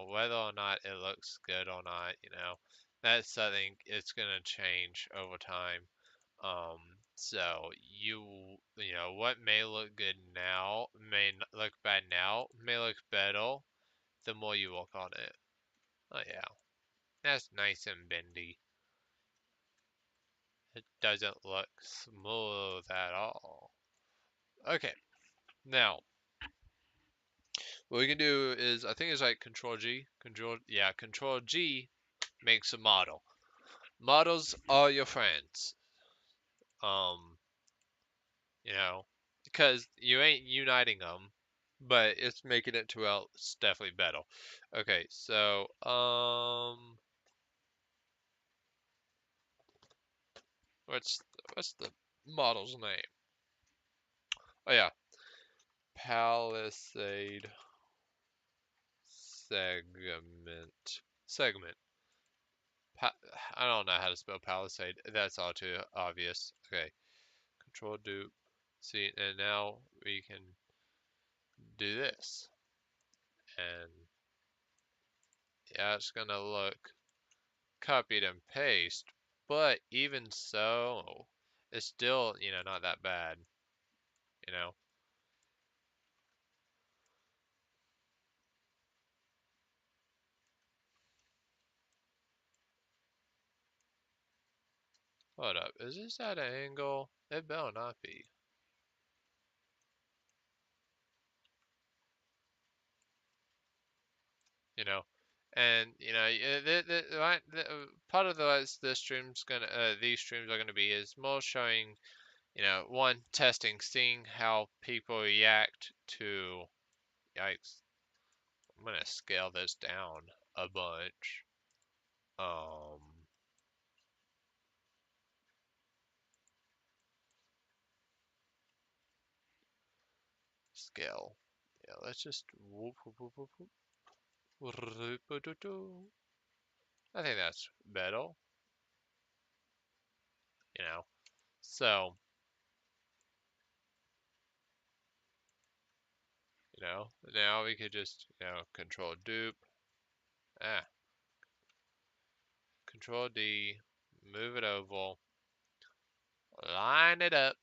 whether or not it looks good or not, that's something it's gonna change over time. Um, so what may look good now may look bad now, may look better the more you work on it. Oh yeah, that's nice and bendy. It doesn't look smooth at all. Okay, now what we can do is I think it's like Control G. Control G makes a model. Models are your friends. Um, you know, because you ain't uniting them, but it's making it to well, it's definitely better. Okay, so What's the model's name? Oh yeah, Palisade segment. Pa I don't know how to spell Palisade. That's all too obvious. Okay, Control dupe. See, and now we can do this, and yeah, it's gonna look copied and paste, but even so, it's still, not that bad, you know. Hold up, is this at an angle? It better not be, you know. And part of this stream's gonna, these streams are gonna be is more showing, one testing, seeing how people react to. Yikes! I'm gonna scale this down a bunch. Um, Scale. Yeah, let's just whoop, whoop, whoop, whoop, whoop. I think that's better, you know. So, now we could just, control dupe, ah, control D, move it oval, line it up,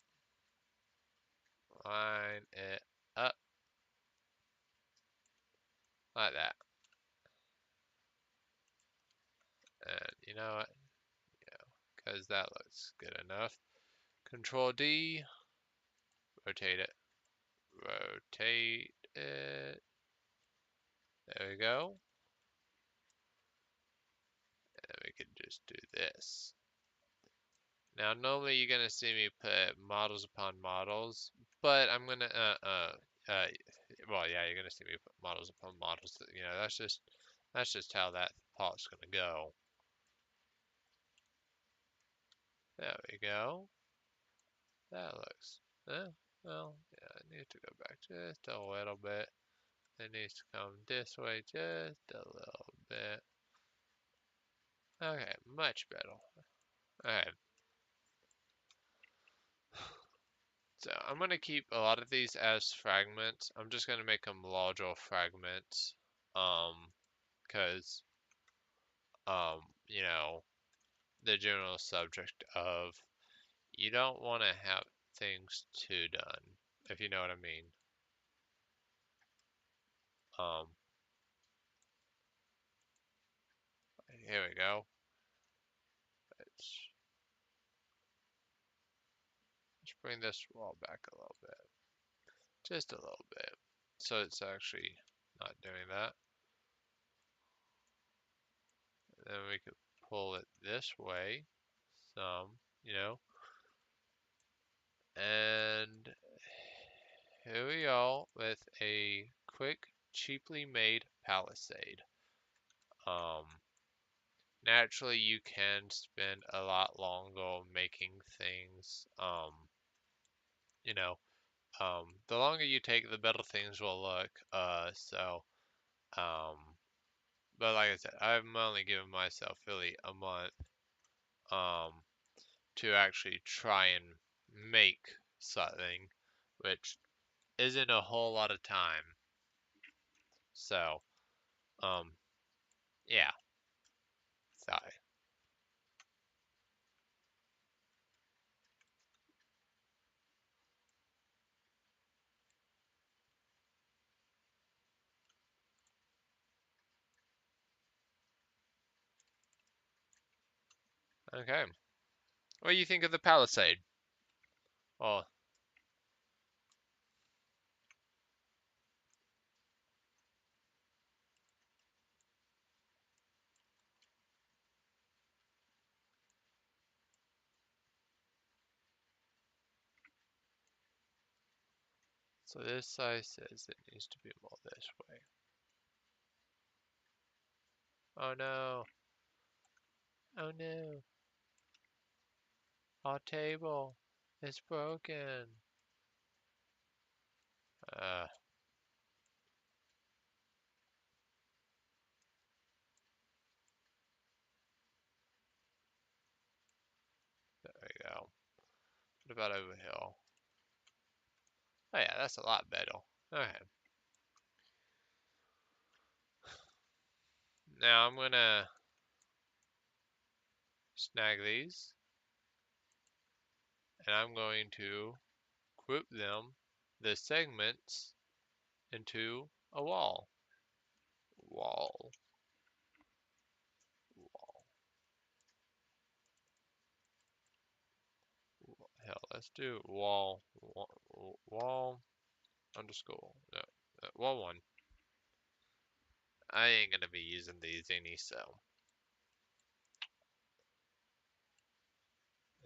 line it up, like that. And you know what? Because that looks good enough. Control D, rotate it, rotate it. There we go. And we can just do this. Now, normally you're gonna see me put models upon models, but I'm gonna, uh, well, yeah, you're gonna see me put models upon models. That's just how that part's gonna go. There we go. That looks, well, yeah, I need to go back just a little bit. It needs to come this way just a little bit. Okay, much better. Okay. So I'm gonna keep a lot of these as fragments. I'm just gonna make them larger fragments. Because, you know, the general subject of you don't want to have things too done, if you know what I mean. Um, Here we go. Let's bring this wall back a little bit, just a little bit, so it's actually not doing that. Then we could pull it this way, some, you know, and here we go with a quick, cheaply made palisade. Um, Naturally, you can spend a lot longer making things. You know, the longer you take, the better things will look. Um, but like I said, I'm only giving myself really a month, um, to actually try and make something, which isn't a whole lot of time. So, um, yeah, sorry. Okay. What do you think of the Palisade? Oh, so this size says it needs to be more this way. Oh no. Oh no. Our table is broken. Uh, there we go. What about over here? Oh yeah, that's a lot better. Okay. Now I'm gonna snag these, and I'm going to group them, the segments, into a wall. Wall. Wall. Hell, let's do wall underscore. No, wall one. I ain't gonna be using these any, so.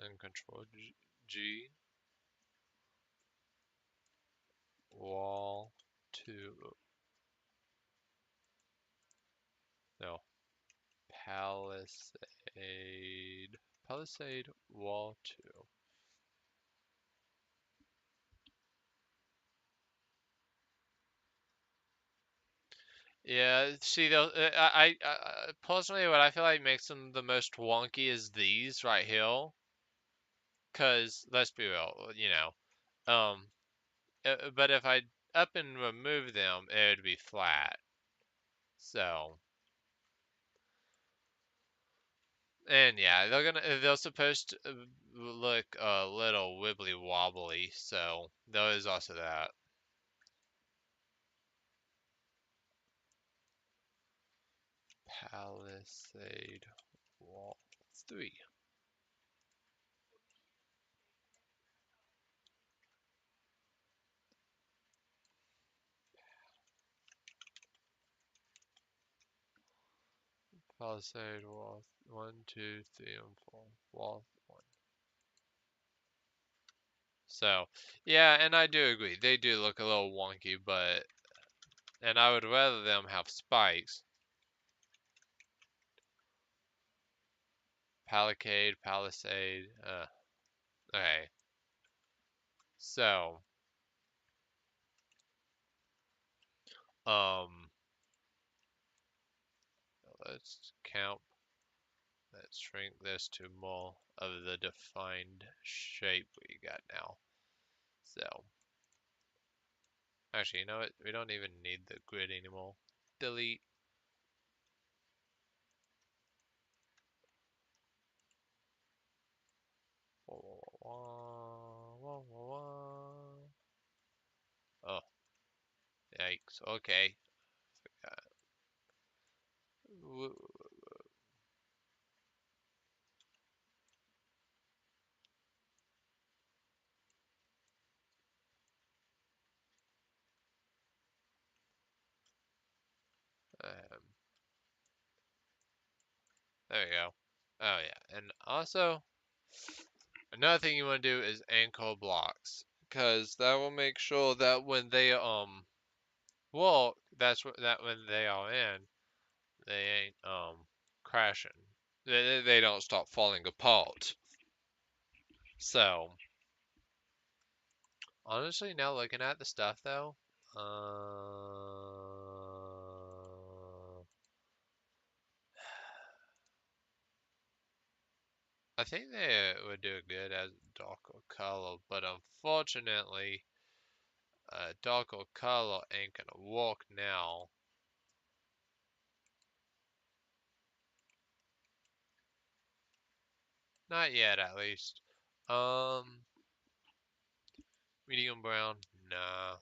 And control G, wall two. No, Palisade. Palisade wall two. Yeah, see, those, personally, what I feel like makes them the most wonky is these right here. Cause let's be real, but if I up and remove them, it would be flat. So, and yeah, they're supposed to look a little wibbly wobbly. So there is also that. Palisade wall 3. Palisade wall 1, 2, 3, and 4. Wall 1. So, yeah, and I do agree. They do look a little wonky, and I would rather them have spikes. Palisade. Okay. So, um, let's count. Let's shrink this to more of the defined shape we got now. So, actually, you know what? We don't even need the grid anymore. Delete. Oh, yikes. Okay. Um, there we go. Oh yeah, and also another thing you want to do is anchor blocks, because that will make sure that when they walk, that when they are in, they ain't crashing. They don't start falling apart. So honestly, now looking at the stuff though, I think they would do good as darker color, but unfortunately, darker color ain't gonna work now. Not yet, at least. Um, medium brown, nah.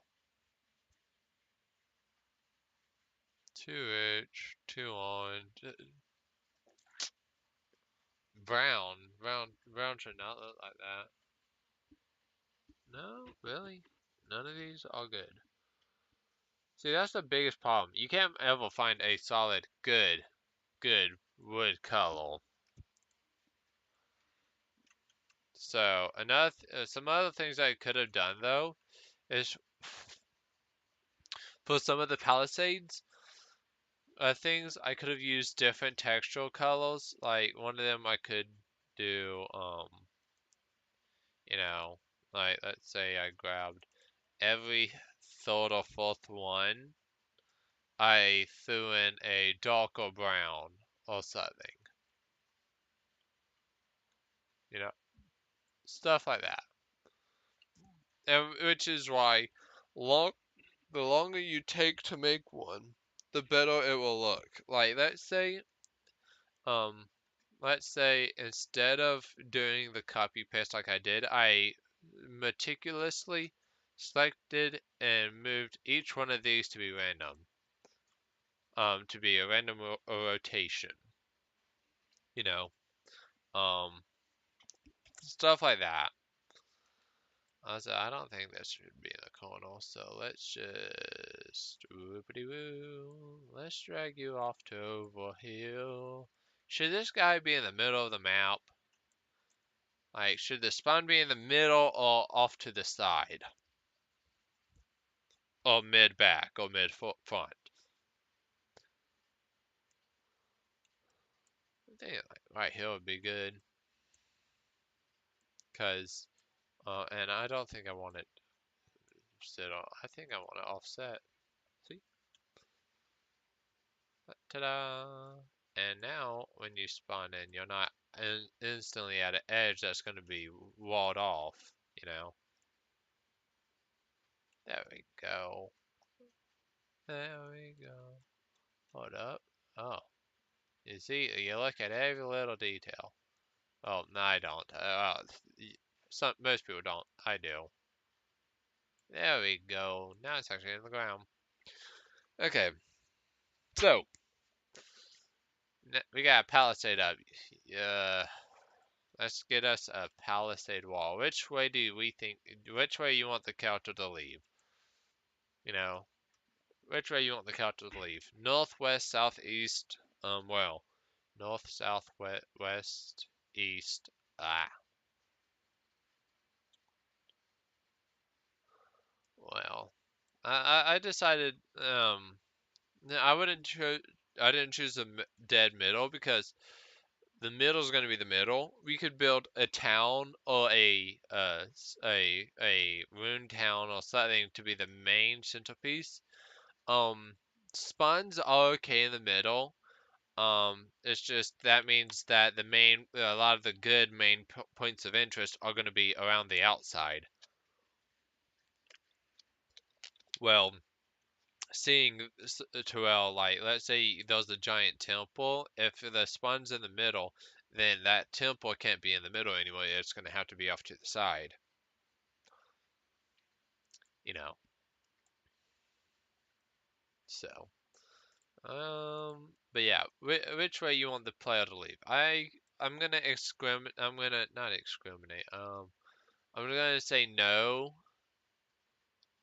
2H, 2 on. Brown should not look like that. No, really? None of these are good. See, that's the biggest problem. You can't ever find a solid, good wood color. So, some other things I could have done though is for some of the palisades things, I could have used different textural colors. Like one of them, I could do You know, like let's say I grabbed every third or fourth one, I threw in a darker brown or something. You know, stuff like that. And which is why long the longer you take to make one, the better it will look. Like um let's say instead of doing the copy paste like I did, I meticulously selected and moved each one of these to be random. To be a random rotation. You know, um, stuff like that. I don't think this should be in the corner, so let's just let's drag you off to over here. Should this guy be in the middle of the map? Like, should the spawn be in the middle or off to the side? Or mid back or mid front? I think like right here would be good. Cause, and I don't think I want it sit on. I think I want to offset. See? Ta-da! And now, when you spawn in, you're not instantly at an edge that's going to be walled off, you know? There we go. There we go. Hold up. Oh, you see, you look at every little detail. Oh, no, I don't. Most people don't. I do. There we go. Now it's actually in the ground. Okay, so we got a palisade up. Let's get us a palisade wall. Which way do we think? Which way you want the character to leave? You know, which way you want the character to leave? Northwest, southeast. Well, north, south, west, east. Ah, well, I decided. I wouldn't choose. I didn't choose the dead middle because the middle is going to be the middle. We could build a town or a ruined town or something to be the main centerpiece. Um, Spawns are okay in the middle. It's just that means that a lot of the good main points of interest are going to be around the outside. Well, seeing Terrell, like, let's say there's a giant temple. If the spawn's in the middle, then that temple can't be in the middle anymore. It's going to have to be off to the side. You know. So, but yeah, which way you want the player to leave? I'm gonna excrim. I'm gonna not discriminate. I'm gonna say no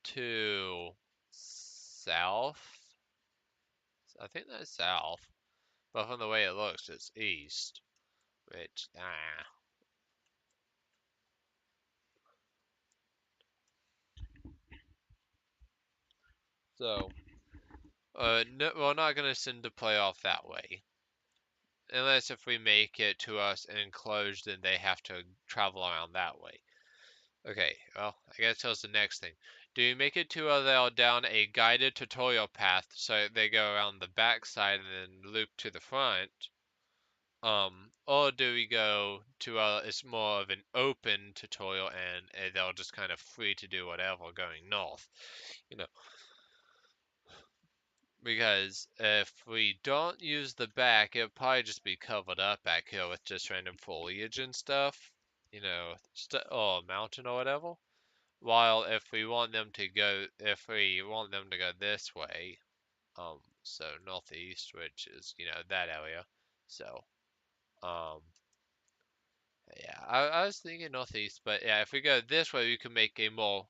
to south. I think that's south, but from the way it looks, it's east. Which So, no, we're not gonna send the play off that way. Unless if we make it to us enclosed, then they have to travel around that way. Okay, well, I guess that's the next thing. Do you make it to them down a guided tutorial path so they go around the back side and then loop to the front? Or do we go to it's more of an open tutorial and they're just kind of free to do whatever going north? You know, because if we don't use the back, it'll probably just be covered up back here with just random foliage and stuff, or mountain or whatever. While if we want them to go this way, so northeast, which is, that area. So, um, yeah, I was thinking northeast, but yeah, if we go this way, we can make a more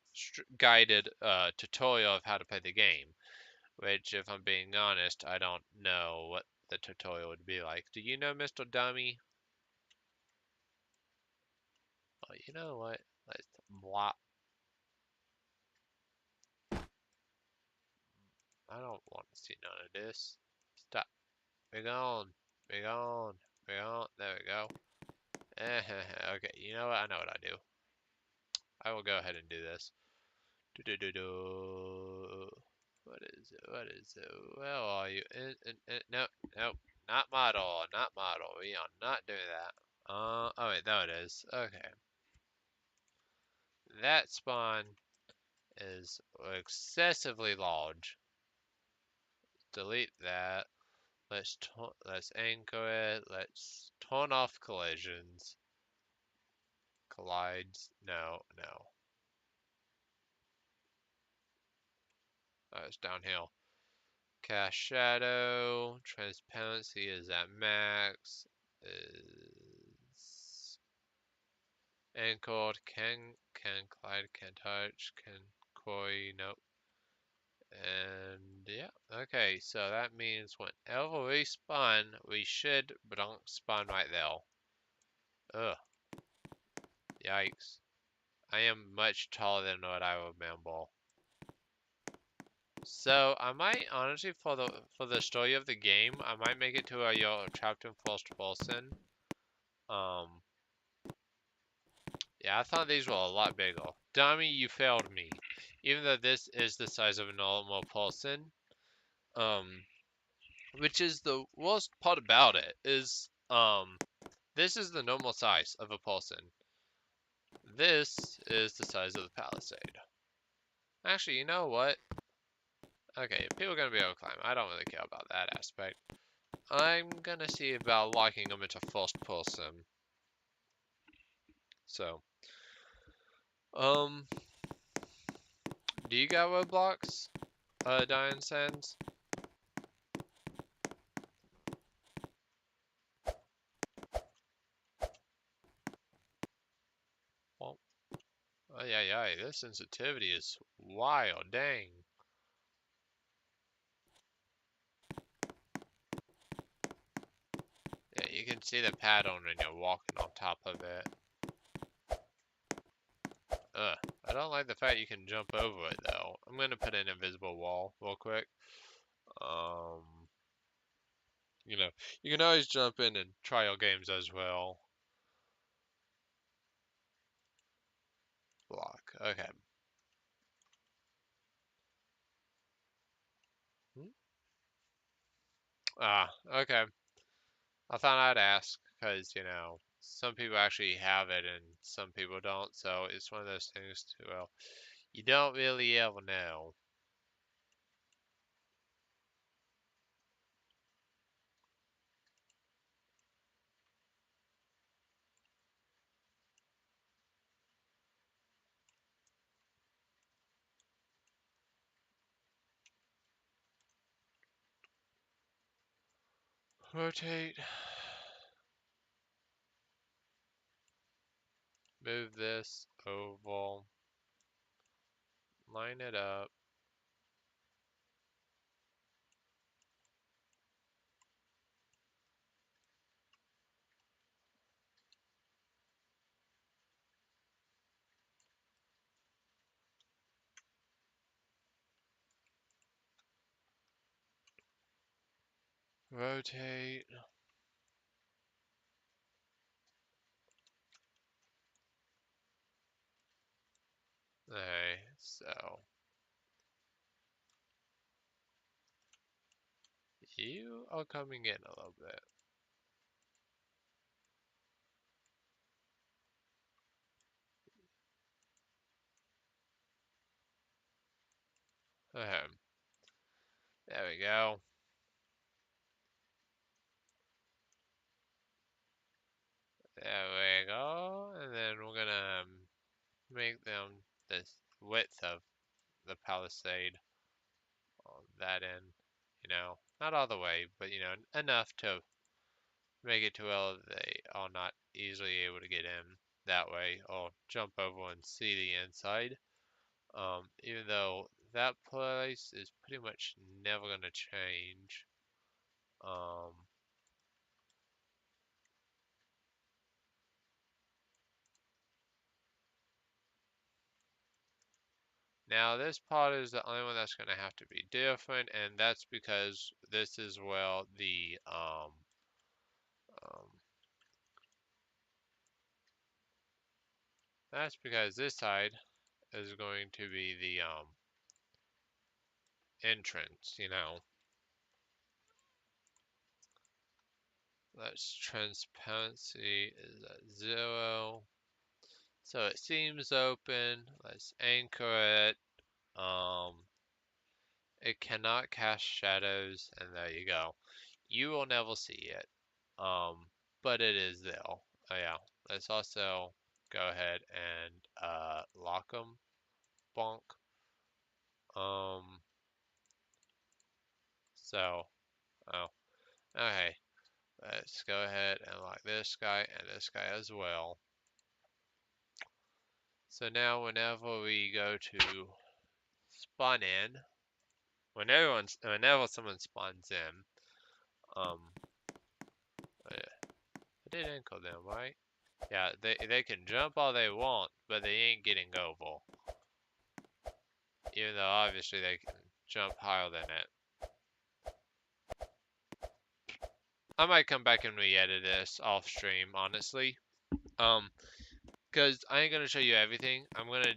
guided tutorial of how to play the game. Which, if I'm being honest, I don't know what the tutorial would be like. Do you know, Mr. Dummy? Well, you know what? Let's blah. I don't want to see none of this. Stop. We're gone. We're gone. We're gone. There we go. Okay, you know what? I know what I do. I will go ahead and do this. Do-do-do-do. What is it? What is it? Where are you? No, no, not model, not model. We are not doing that. Oh wait, there it is. Okay. That spawn is excessively large. Delete that. Let's anchor it. Let's turn off collisions. Collides. No, no. It's downhill. Cast shadow. Transparency is at max. Is anchored. Can collide. Can touch. Can koi. Nope. And yeah, okay, so that means whenever we spawn, we should spawn right there. Ugh, yikes. I am much taller than what I remember. So I might honestly, for the story of the game, I might make it to where you're trapped in first person. Um, yeah, I thought these were a lot bigger. Dummy, you failed me. Even though this is the size of a normal person, which is the worst part about it is, this is the normal size of a person. This is the size of the palisade. Actually, you know what? Okay, people are gonna be able to climb. I don't really care about that aspect. I'm gonna see about locking them into first person. So, um, do you got Roblox? Diane Sands? Well, oh yeah, this sensitivity is wild, dang. Yeah, you can see the pattern when you're walking on top of it. Ugh, I don't like the fact you can jump over it though. I'm gonna put an invisible wall real quick. Um, you know, you can always jump in and trial games as well. Block, okay. Hmm? Ah, okay. I thought I'd ask because, some people actually have it and some people don't, so it's one of those things too, well, you don't really ever know. Rotate. Move this oval. Line it up. Rotate. Okay, so you are coming in a little bit. Okay, there we go. There we go. And then we're gonna make them this width of the palisade on that end. Not all the way, but enough to make it to where they are not easily able to get in that way or jump over and see the inside. Even though that place is pretty much never gonna change. Um, Now this part is the only one that's going to have to be different, and that's because this is where the um, That's because this side is going to be the entrance, you know. Let's transparency is at 0. So it seems open. Let's anchor it. It cannot cast shadows, and there you go. You will never see it. But it is there. Oh yeah. Let's also go ahead and lock them. Bonk. Um. So. Oh. Okay. Let's go ahead and lock this guy and this guy as well. So now whenever we go to spawn in, whenever someone spawns in, um, I did anchor them, right? Yeah, they can jump all they want, but they ain't getting over. Even though obviously they can jump higher than it. I might come back and re-edit this off stream, honestly. Cause I ain't gonna show you everything. I'm gonna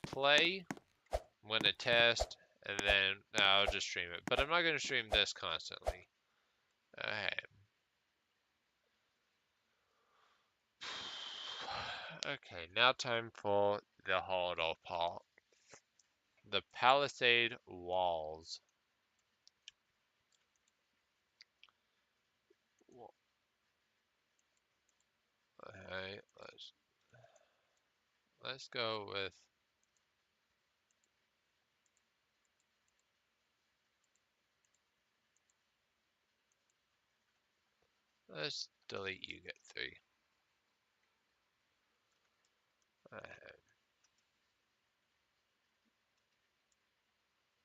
play, I'm gonna test, and then I'll just stream it. But I'm not gonna stream this constantly. Okay. Okay, now time for the harder part. The palisade walls. Okay, let's go with let's delete you get 3.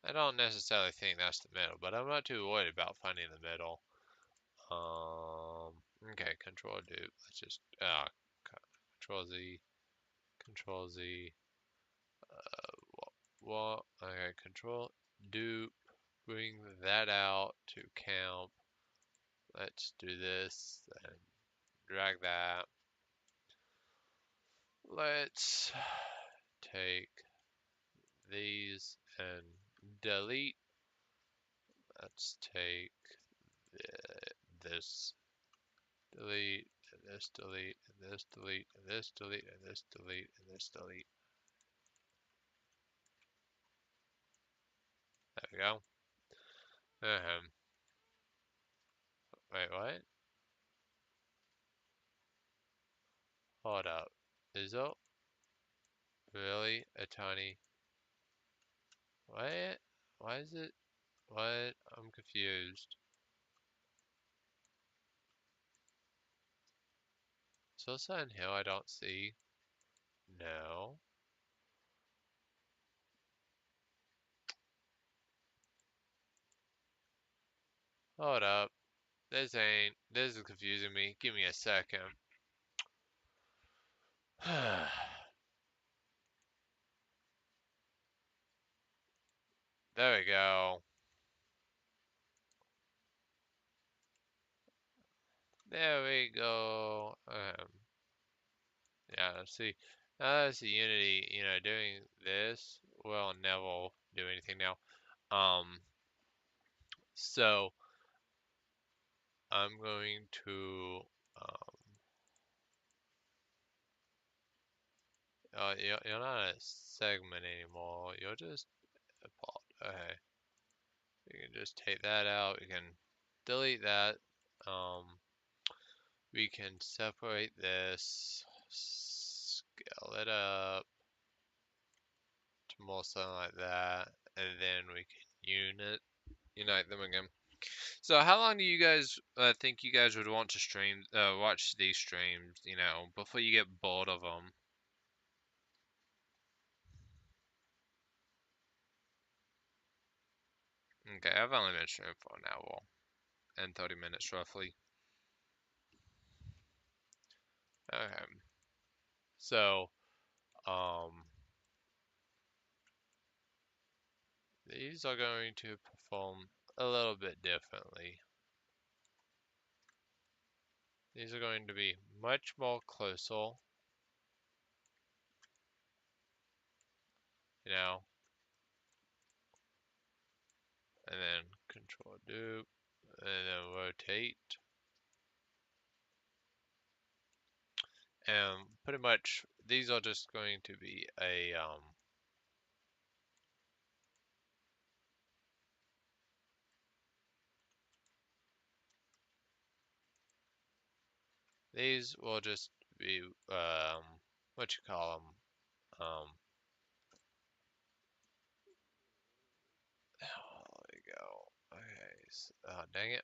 I don't necessarily think that's the middle, but I'm not too worried about finding the middle. Okay, Control Dupe. Let's just Control Z, Control Z. What? Okay, Control Dupe. Bring that out to camp. Let's do this and drag that. Let's take these and delete. Let's take this, delete, and this delete, and this delete, and this delete, and this delete, and this delete. There we go. Wait, what? Hold up. Is it really a tiny? What? Why is it? What? I'm confused. So Silent Hill I don't see. No. Hold up. This is confusing me. Give me a second. There we go. There we go. Yeah, see, now that's the Unity, doing this will never do anything now. So I'm going to, you're not a segment anymore. You're just a pod. Okay. You can just take that out. We can delete that. We can separate this, scale it up to more something like that, and then we can unite them again. So how long do you guys think you guys would want to watch these streams, before you get bored of them? Okay, I've only been streaming for an hour and 30 minutes roughly. Okay. So, these are going to perform a little bit differently. These are going to be much more closer you know, and then control dupe, and then rotate. And pretty much these are just going to be these will just be what you call them oh, there you go. Okay, so, dang it.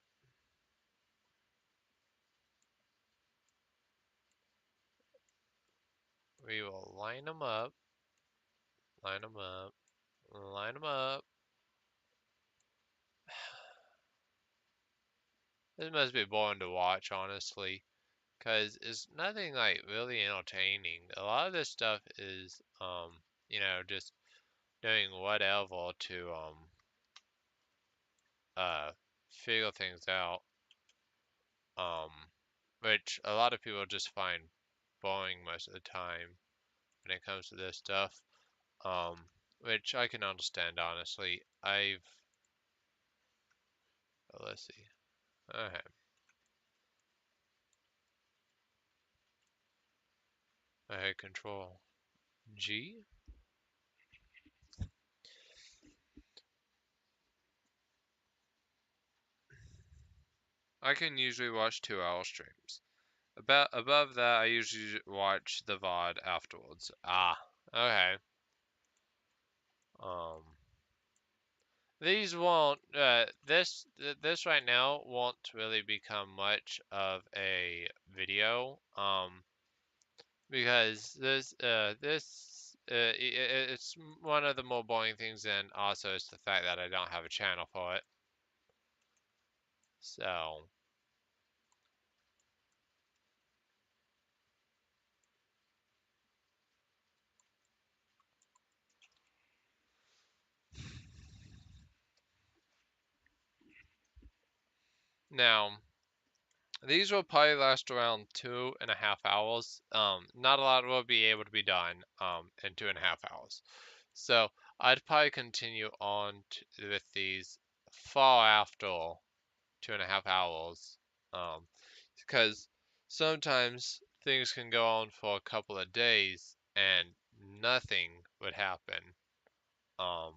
We will line them up, line them up, line them up. This must be boring to watch, honestly, because it's nothing like really entertaining. A lot of this stuff is, you know, just doing whatever to, figure things out, um, which a lot of people just find boring most of the time when it comes to this stuff, um, which I can understand, honestly. Let's see. Okay. Okay, control G. I can usually watch 2 hour streams. Above that, I usually watch the VOD afterwards. Ah, okay. Um, these won't. This right now won't really become much of a video. Because it's one of the more boring things, and also it's the fact that I don't have a channel for it. So now these will probably last around 2.5 hours. Not a lot will be able to be done in 2.5 hours. So I'd probably continue on with these far after 2.5 hours, because sometimes things can go on for a couple of days and nothing would happen, um,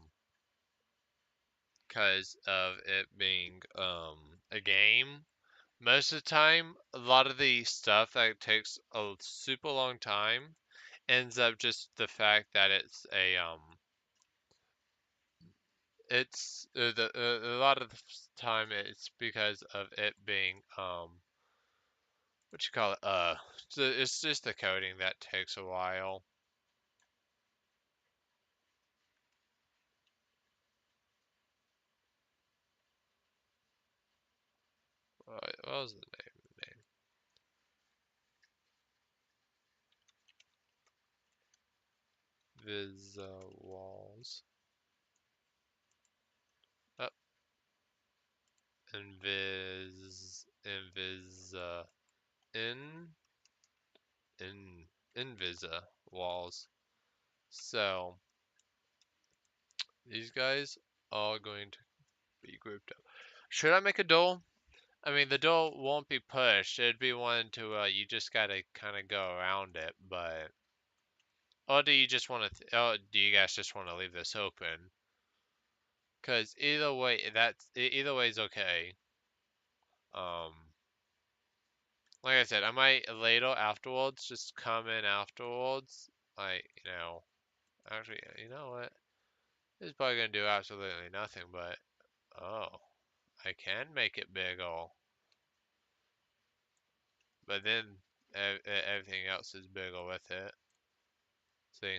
because of it being a game. Most of the time, a lot of the stuff that takes a super long time ends up just the fact that a lot of the time it's because of it being what you call it it's just the coding that takes a while. What was the name? Visuals. Oh, invis in invisa walls. So these guys are going to be grouped up. Should I make a door? I mean, the door won't be pushed. It'd be one to you just gotta kind of go around it, but or do you just want to? Oh, do you guys just want to leave this open? Cause either way is okay. Um, like I said, I might later afterwards just come in afterwards. Like, actually, you know what? This is probably gonna do absolutely nothing, but oh, I can make it bigger. But then everything else is bigger with it. See,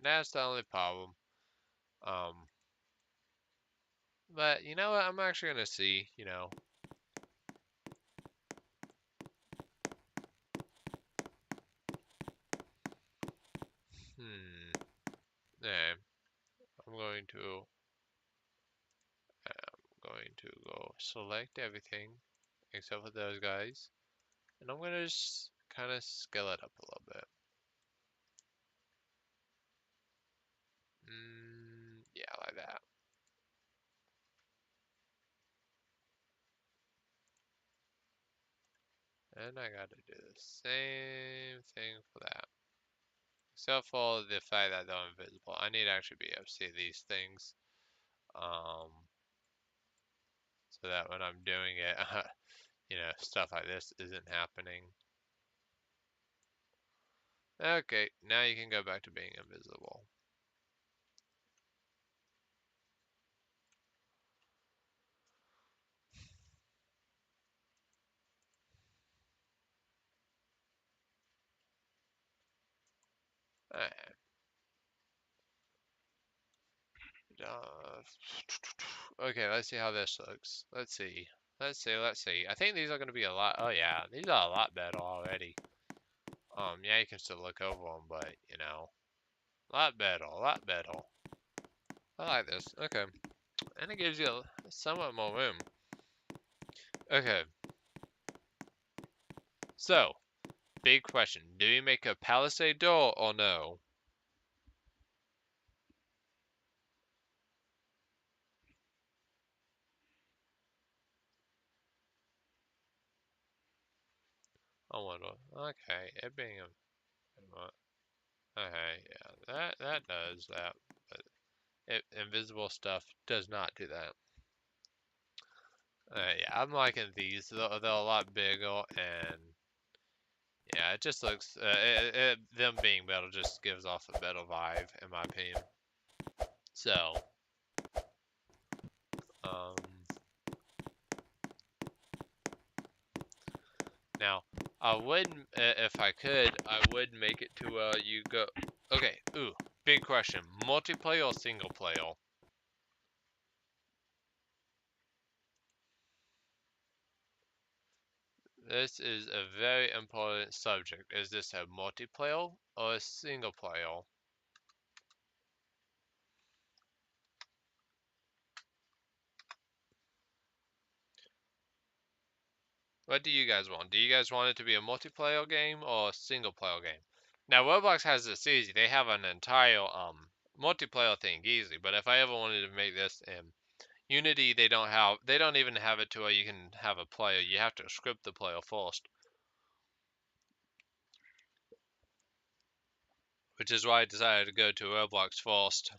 that's the only problem. Um, but you know what? I'm actually gonna see. Hmm. Yeah, I'm going to go select everything except for those guys, and I'm gonna just kind of scale it up a little bit. And I gotta do the same thing for that. Except for the fact that they're invisible. I need to actually be able to see these things. Um, so that when I'm doing it, stuff like this isn't happening. Okay, now you can go back to being invisible. Alright. Okay, let's see how this looks. Let's see. Let's see. I think these are going to be a lot. Oh yeah, these are a lot better already. Yeah, you can still look over them, but, a lot better, a lot better. I like this. Okay. And it gives you somewhat more room. Okay. So, big question. Do you make a palisade door or no? I wonder. Okay, it being a... Okay, yeah, that does that. But invisible stuff does not do that. Yeah, I'm liking these. They're a lot bigger, and yeah, it just looks. Them being metal just gives off a better vibe, in my opinion. So, um, now I would, if I could, I would make it to you go. Okay, ooh, big question: multiplayer or single player? This is a very important subject. Is this a multiplayer or a single player? What do you guys want? Do you guys want it to be a multiplayer game or a single player game? Now Roblox has this easy. They have an entire multiplayer thing easy. But if I ever wanted to make this in Unity, they don't even have it to where you can have a player. You have to script the player first. Which is why I decided to go to Roblox first.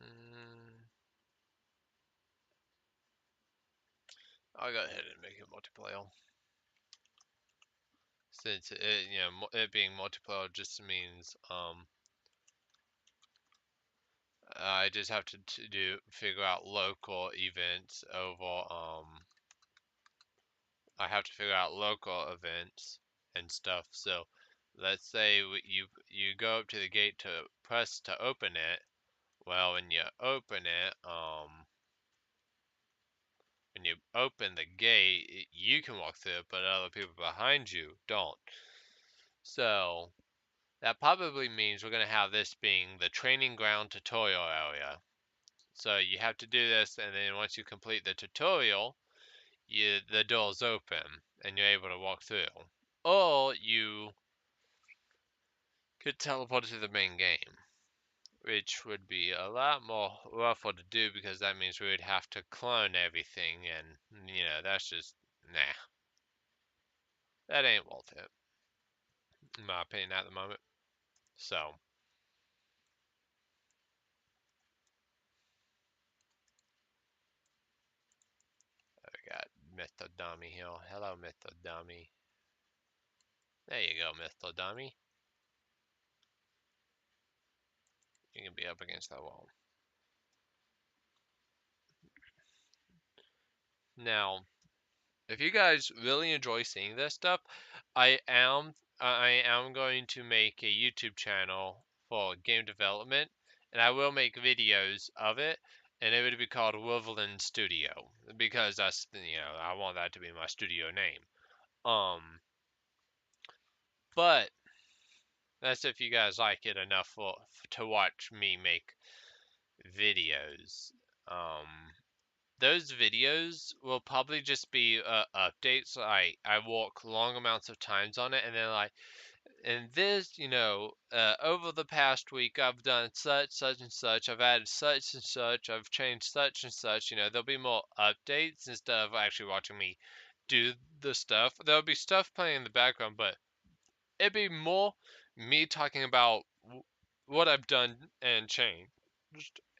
Mm, I'll go ahead and make it multiplayer. Since it being multiplayer just means I just have to figure out local events over I have to figure out local events and stuff. So let's say you go up to the gate to press to open it. Well, when you open the gate, you can walk through it, but other people behind you don't. So that probably means we're going to have this being the training ground tutorial area. So you have to do this, and then once you complete the tutorial, the door's open, and you're able to walk through. Or you could teleport to the main game, which would be a lot more rougher to do because that means we would have to clone everything, and, that's just, nah. That ain't worth it, in my opinion, at the moment. So, we got Mr. Dummy here. Hello, Mr. Dummy. There you go, Mr. Dummy. You can be up against that wall. Now, if you guys really enjoy seeing this stuff, I am going to make a YouTube channel for game development, and I will make videos of it, and it would be called Wolverine Studio because I want that to be my studio name. But that's if you guys like it enough to watch me make videos. Um, those videos will probably just be updates. Like I walk long amounts of times on it, and then like, and this, over the past week, I've done such, and such. I've added such and such. I've changed such and such. There'll be more updates instead of actually watching me do the stuff. There'll be stuff playing in the background, but it'd be more me talking about what I've done and changed.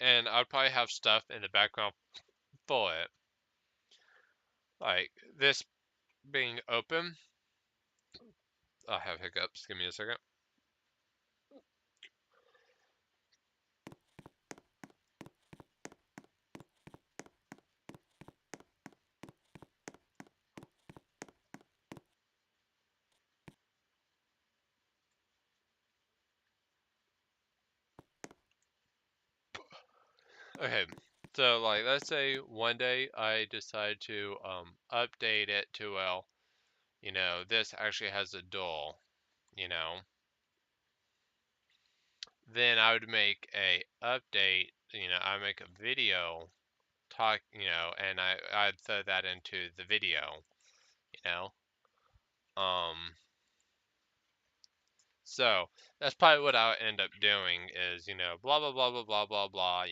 And I'd probably have stuff in the background for it. Like this being open. I have hiccups. Give me a second. Okay, so like let's say one day I decide to update it to, well, this actually has a door, you know. Then I would make a update, I make a video talk, and I'd throw that into the video, you know. Um so that's probably what I would end up doing is, blah blah blah blah blah blah blah,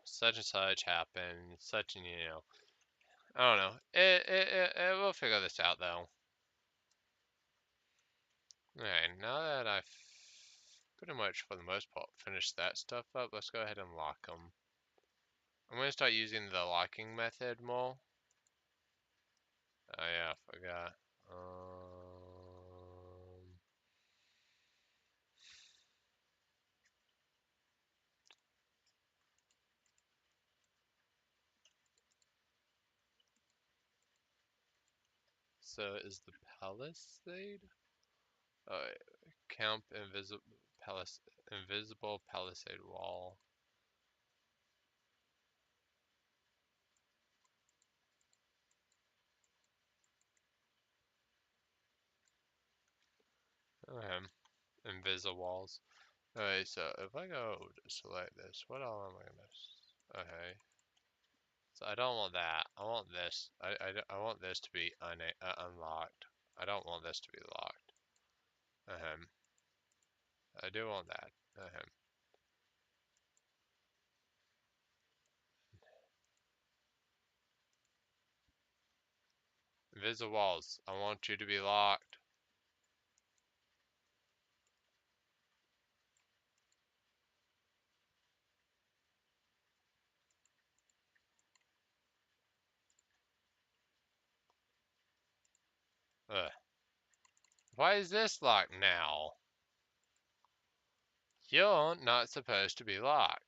such and such happened, such and I don't know. We'll figure this out though. Okay, now that I've pretty much for the most part finished that stuff up, let's go ahead and lock them. I'm gonna start using the locking method more. Oh yeah, I forgot. So is the palisade? Oh, camp invisible palisade wall. Okay, invisible walls. Okay, so if I go to select this, what all am I gonna? Okay, so I don't want that. I want this. I want this to be unlocked. I don't want this to be locked. I do want that. Invisible walls. I want you to be locked. Ugh. Why is this locked now? You're not supposed to be locked.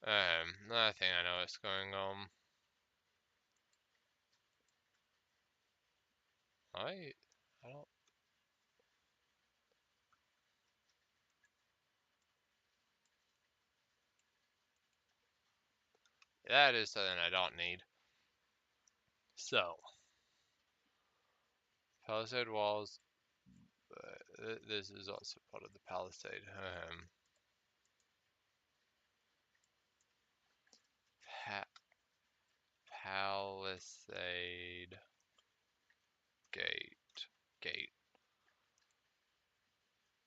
I think I know what's going on. I don't. That is something I don't need. So, palisade walls. This is also part of the palisade. Pa palisade gate.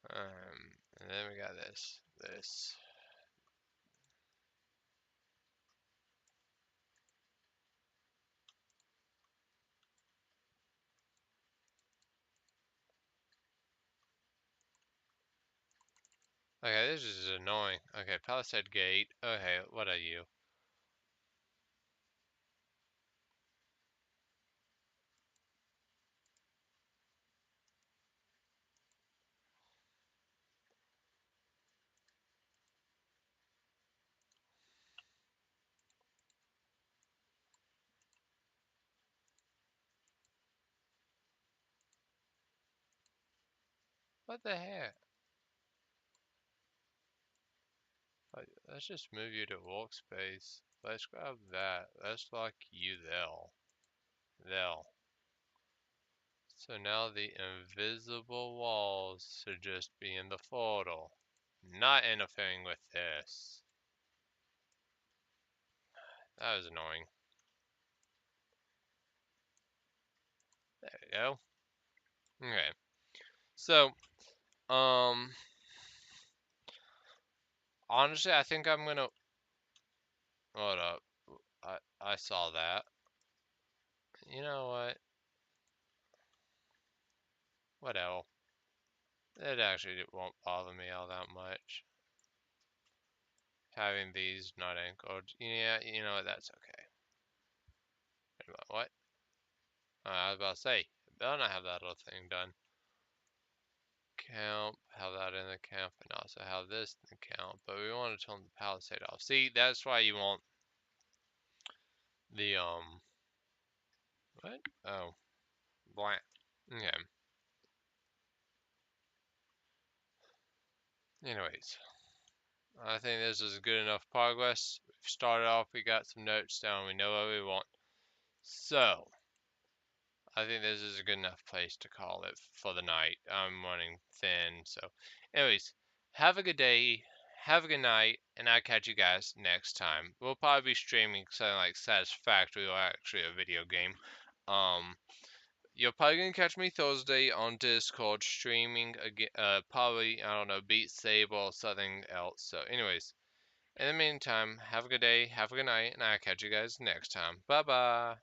And then we got this. Okay, this is annoying. Okay, palisade gate. Okay, what are you? What the heck? Let's just move you to workspace. Let's grab that. Let's lock you there. There. So now the invisible walls should just be in the portal, not interfering with this. That was annoying. There we go. Okay. So, honestly, I think I'm gonna. Hold up. I saw that. You know what? What else? It actually won't bother me all that much. Having these not anchored. Yeah, you know what? That's okay. Wait, what? I was about to say, better not have that little thing done. Camp, have that in the camp, and also have this in the camp. But we want to turn the palisade off. See, that's why you want the what? Oh, blank. Okay. Anyways, I think this is good enough progress. We've started off, we got some notes down, we know what we want. So, I think this is a good enough place to call it for the night. I'm running thin, so. Anyways, have a good day, have a good night, and I'll catch you guys next time. We'll probably be streaming something like Satisfactory or actually a video game. You're probably gonna catch me Thursday on Discord streaming again. Probably I don't know Beat Saber or something else. So, anyways, in the meantime, have a good day, have a good night, and I'll catch you guys next time. Bye bye.